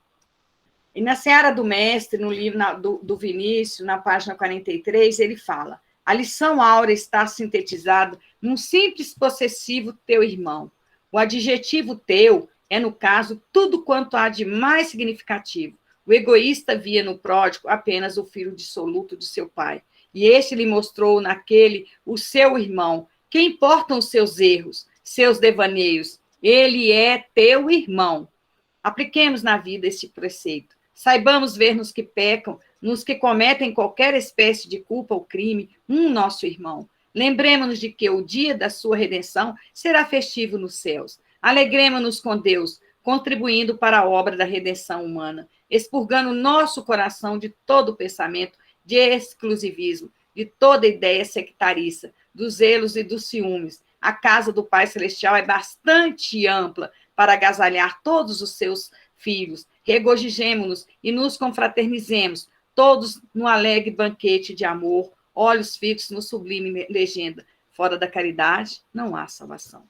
E na Seara do Mestre, no livro do Vinícius, na página 43, ele fala: a lição áurea está sintetizada num simples possessivo teu irmão. O adjetivo teu é, no caso, tudo quanto há de mais significativo. O egoísta via no pródigo apenas o filho dissoluto de seu pai. E este lhe mostrou naquele o seu irmão. Que importam os seus erros, seus devaneios? Ele é teu irmão. Apliquemos na vida este preceito. Saibamos ver nos que pecam, nos que cometem qualquer espécie de culpa ou crime, um nosso irmão. Lembremos-nos de que o dia da sua redenção será festivo nos céus. Alegremos-nos com Deus, contribuindo para a obra da redenção humana, expurgando nosso coração de todo pensamento de exclusivismo, de toda ideia sectarista, dos zelos e dos ciúmes. A casa do Pai Celestial é bastante ampla para agasalhar todos os seus filhos. Regozijemo-nos e nos confraternizemos, todos no alegre banquete de amor, olhos fixos no sublime legenda. Fora da caridade não há salvação.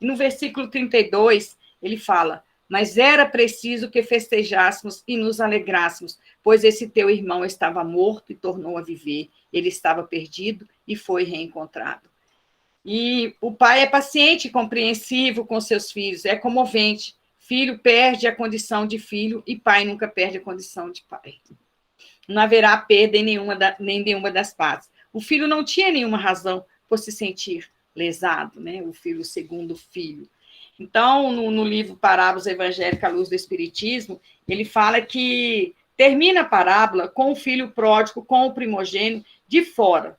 E no versículo 32, ele fala: mas era preciso que festejássemos e nos alegrássemos, pois esse teu irmão estava morto e tornou a viver. Ele estava perdido e foi reencontrado. E o pai é paciente e compreensivo com seus filhos, é comovente. Filho perde a condição de filho e pai nunca perde a condição de pai. Não haverá perda em nenhuma das partes. O filho não tinha nenhuma razão por se sentir lesado, né? O filho, o segundo filho. Então, no livro Parábolas Evangélicas à Luz do Espiritismo, ele fala que termina a parábola com o filho pródigo, com o primogênito de fora.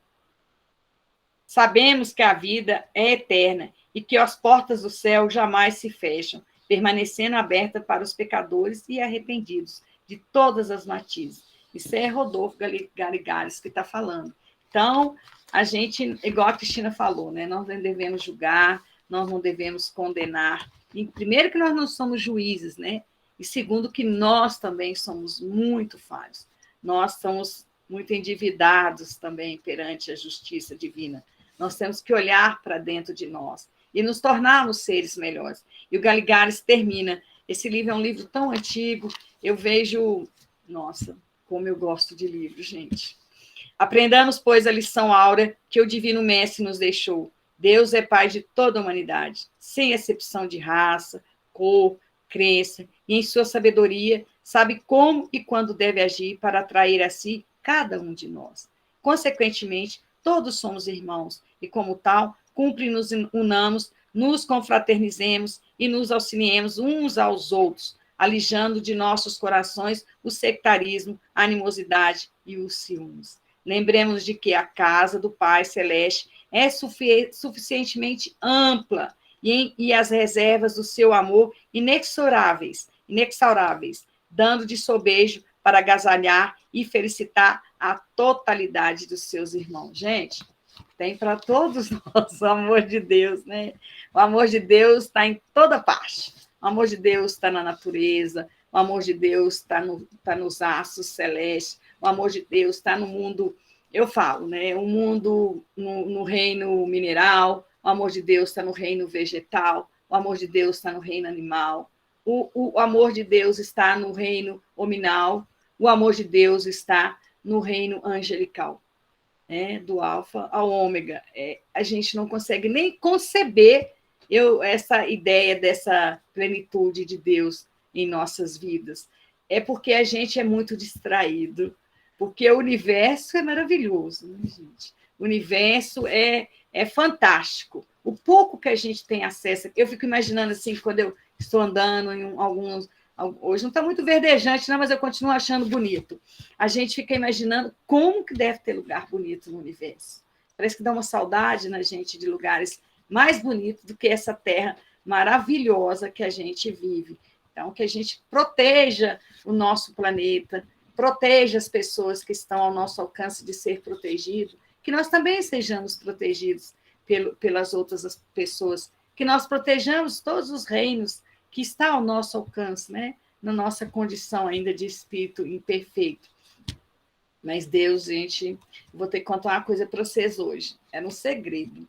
Sabemos que a vida é eterna e que as portas do céu jamais se fecham, permanecendo abertas para os pecadores e arrependidos de todas as matizes. Isso é Rodolfo Galigares que está falando. Então, a gente, igual a Cristina falou, né? Nós não devemos julgar, nós não devemos condenar. E, primeiro, que nós não somos juízes, né? E segundo, que nós também somos muito falhos. Nós somos muito endividados também perante a justiça divina. Nós temos que olhar para dentro de nós e nos tornarmos seres melhores. E o Galigares termina. Esse livro é um livro tão antigo, eu vejo... Nossa, como eu gosto de livros, gente. Aprendamos, pois, a lição áurea que o Divino Mestre nos deixou. Deus é Pai de toda a humanidade, sem exceção de raça, cor, crença, e em sua sabedoria sabe como e quando deve agir para atrair a si cada um de nós. Consequentemente, todos somos irmãos, e como tal, cumpre nos unamos, nos confraternizemos e nos auxiliemos uns aos outros, alijando de nossos corações o sectarismo, a animosidade e os ciúmes. Lembremos de que a casa do Pai Celeste é suficientemente ampla e as reservas do seu amor inexoráveis, dando de sobejo para agasalhar e felicitar a totalidade dos seus irmãos. Gente, tem para todos nós o amor de Deus, né? O amor de Deus está em toda parte. O amor de Deus está na natureza, o amor de Deus está nos astros celestes, o amor de Deus está no mundo, eu falo, né? O mundo no reino mineral, o amor de Deus está no reino vegetal, o amor de Deus está no reino animal, o amor de Deus está no reino hominal, o amor de Deus está no reino angelical, né? Do alfa ao ômega. A gente não consegue nem conceber essa ideia dessa plenitude de Deus em nossas vidas. É porque a gente é muito distraído, porque o universo é maravilhoso, né, gente? O universo é fantástico. O pouco que a gente tem acesso... Eu fico imaginando, assim, quando eu estou andando em alguns... Hoje não está muito verdejante, não, mas eu continuo achando bonito. A gente fica imaginando como que deve ter lugar bonito no universo. Parece que dá uma saudade na gente de lugares mais bonitos do que essa terra maravilhosa que a gente vive. Então, que a gente proteja o nosso planeta, proteja as pessoas que estão ao nosso alcance de ser protegidos, que nós também sejamos protegidos pelas outras pessoas, que nós protejamos todos os reinos que estão ao nosso alcance, né? Na nossa condição ainda de espírito imperfeito. Mas Deus, gente, vou ter que contar uma coisa para vocês hoje. Era um segredo.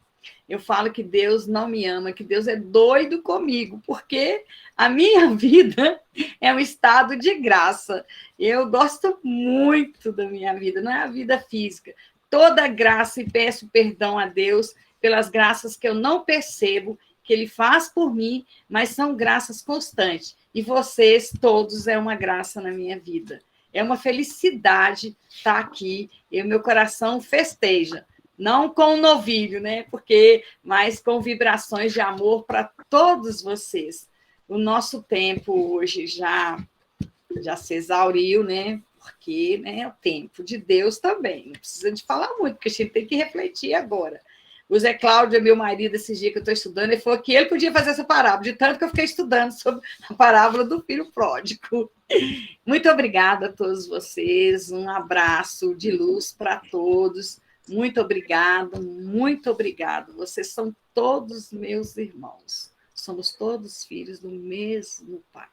Eu falo que Deus não me ama, que Deus é doido comigo, porque a minha vida é um estado de graça. Eu gosto muito da minha vida, não é a vida física. Toda graça, e peço perdão a Deus pelas graças que eu não percebo, que Ele faz por mim, mas são graças constantes. E vocês todos é uma graça na minha vida. É uma felicidade estar aqui, e o meu coração festeja. Não com um novilho, né? Mas com vibrações de amor para todos vocês. O nosso tempo hoje já se exauriu, né? Porque, né, é o tempo de Deus também. Não precisa de falar muito, porque a gente tem que refletir agora. O Zé Cláudio, meu marido, esses dias que eu estou estudando, ele falou que ele podia fazer essa parábola, de tanto que eu fiquei estudando sobre a parábola do filho pródigo. Muito obrigada a todos vocês. Um abraço de luz para todos. Muito obrigado, muito obrigado. Vocês são todos meus irmãos. Somos todos filhos do mesmo Pai.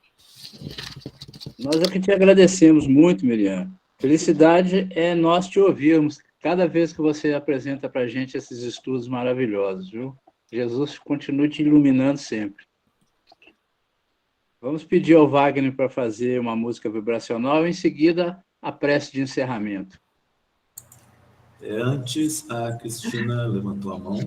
Nós é que te agradecemos muito, Miriam. Felicidade é nós te ouvirmos cada vez que você apresenta para a gente esses estudos maravilhosos, viu? Jesus continue te iluminando sempre. Vamos pedir ao Wagner para fazer uma música vibracional e, em seguida, a prece de encerramento. Antes, a Cristina levantou a mão.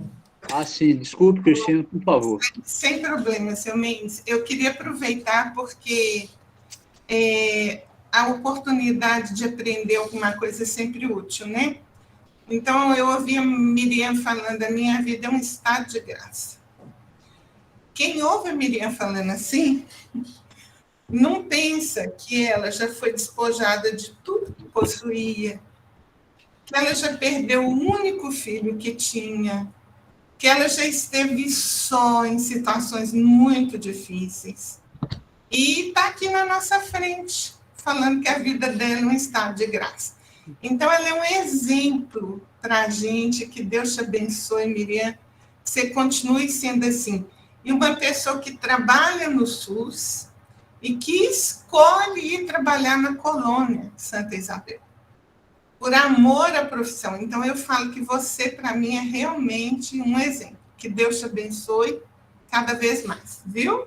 Sim. Desculpe, Cristina, por favor. Sem problema, seu Mendes. Eu queria aproveitar porque a oportunidade de aprender alguma coisa é sempre útil, né? Então, eu ouvi a Miriam falando, a minha vida é um estado de graça. Quem ouve a Miriam falando assim, não pensa que ela já foi despojada de tudo que possuía, que ela já perdeu o único filho que tinha, que ela já esteve só em situações muito difíceis. E está aqui na nossa frente, falando que a vida dela é um estado de graça. Então, ela é um exemplo para a gente, que Deus te abençoe, Miriam, que você continue sendo assim. E uma pessoa que trabalha no SUS e que escolhe ir trabalhar na colônia Santa Isabel, por amor à profissão. Então, eu falo que você, para mim, é realmente um exemplo. Que Deus te abençoe cada vez mais, viu?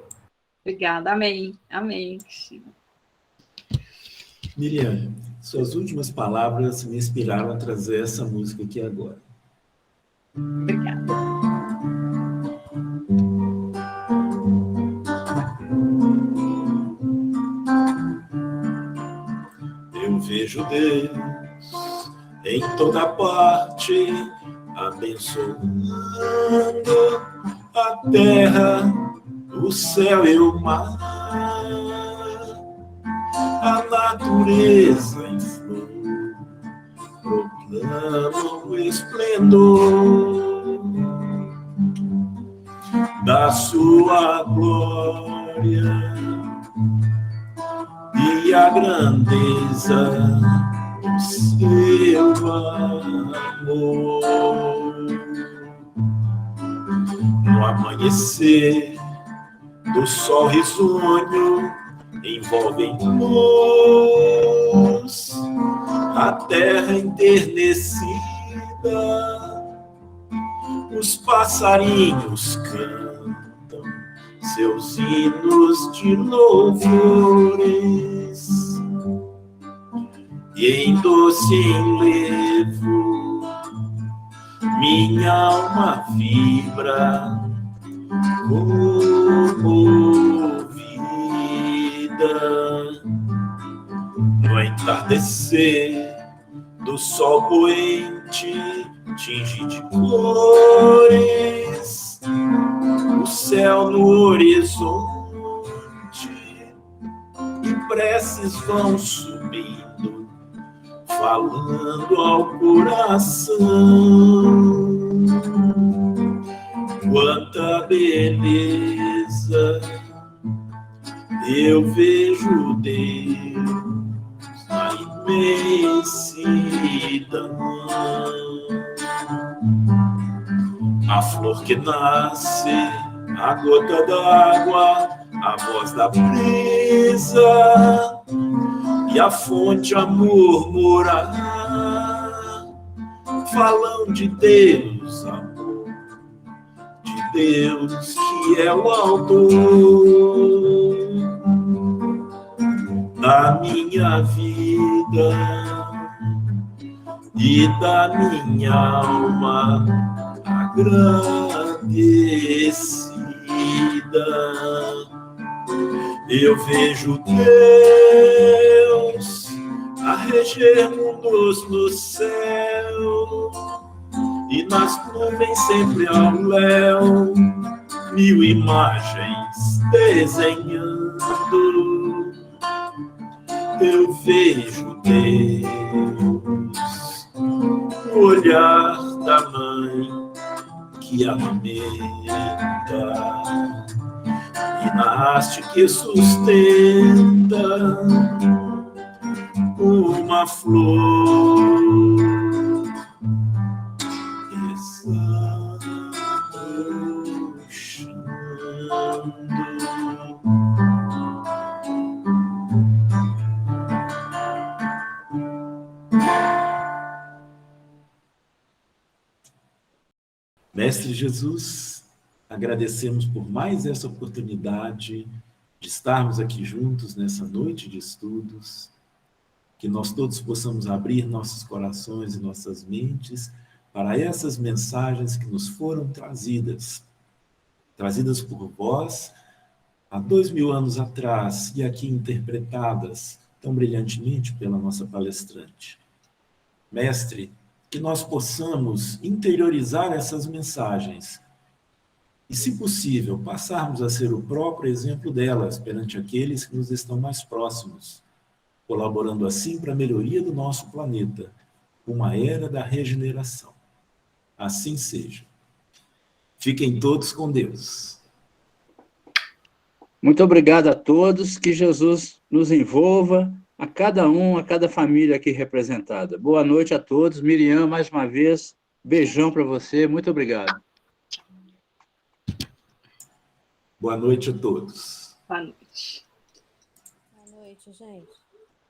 Obrigada, amém. Amém, Cristina. Miriam, suas últimas palavras me inspiraram a trazer essa música aqui agora. Obrigada. Eu vejo Deus em toda parte, abençoando a terra, o céu e o mar, a natureza em flor, proclama o esplendor da sua glória e a grandeza do seu amor. No amanhecer do sol risonho, envolvem luz a terra enternecida, os passarinhos cantam seus hinos de louvores, e em doce enlevo minha alma vibra comovida. No entardecer do sol poente tinge de cores o céu no horizonte, e preces vão subindo, falando ao coração. Quanta beleza eu vejo Deus na imensidão. A flor que nasce, a gota d'água, a voz da brisa e a fonte a murmurar, falam de Deus, amor, de Deus que é o autor da minha vida e da minha alma, a agradecida. Eu vejo Deus a reger mundos no céu, e nas nuvens sempre ao léu, 1000 imagens desenhando. Eu vejo Deus no olhar da mãe que amamenta, e na haste que sustenta uma flor. Mestre Jesus, agradecemos por mais essa oportunidade de estarmos aqui juntos nessa noite de estudos, que nós todos possamos abrir nossos corações e nossas mentes para essas mensagens que nos foram trazidas por vós há 2000 anos atrás e aqui interpretadas tão brilhantemente pela nossa palestrante. Mestre, que nós possamos interiorizar essas mensagens e, se possível, passarmos a ser o próprio exemplo delas perante aqueles que nos estão mais próximos, colaborando assim para a melhoria do nosso planeta, uma era da regeneração. Assim seja. Fiquem todos com Deus. Muito obrigado a todos, que Jesus nos envolva, a cada um, a cada família aqui representada. Boa noite a todos. Miriam, mais uma vez, beijão para você, muito obrigado. Boa noite a todos. Boa noite. Boa noite, gente.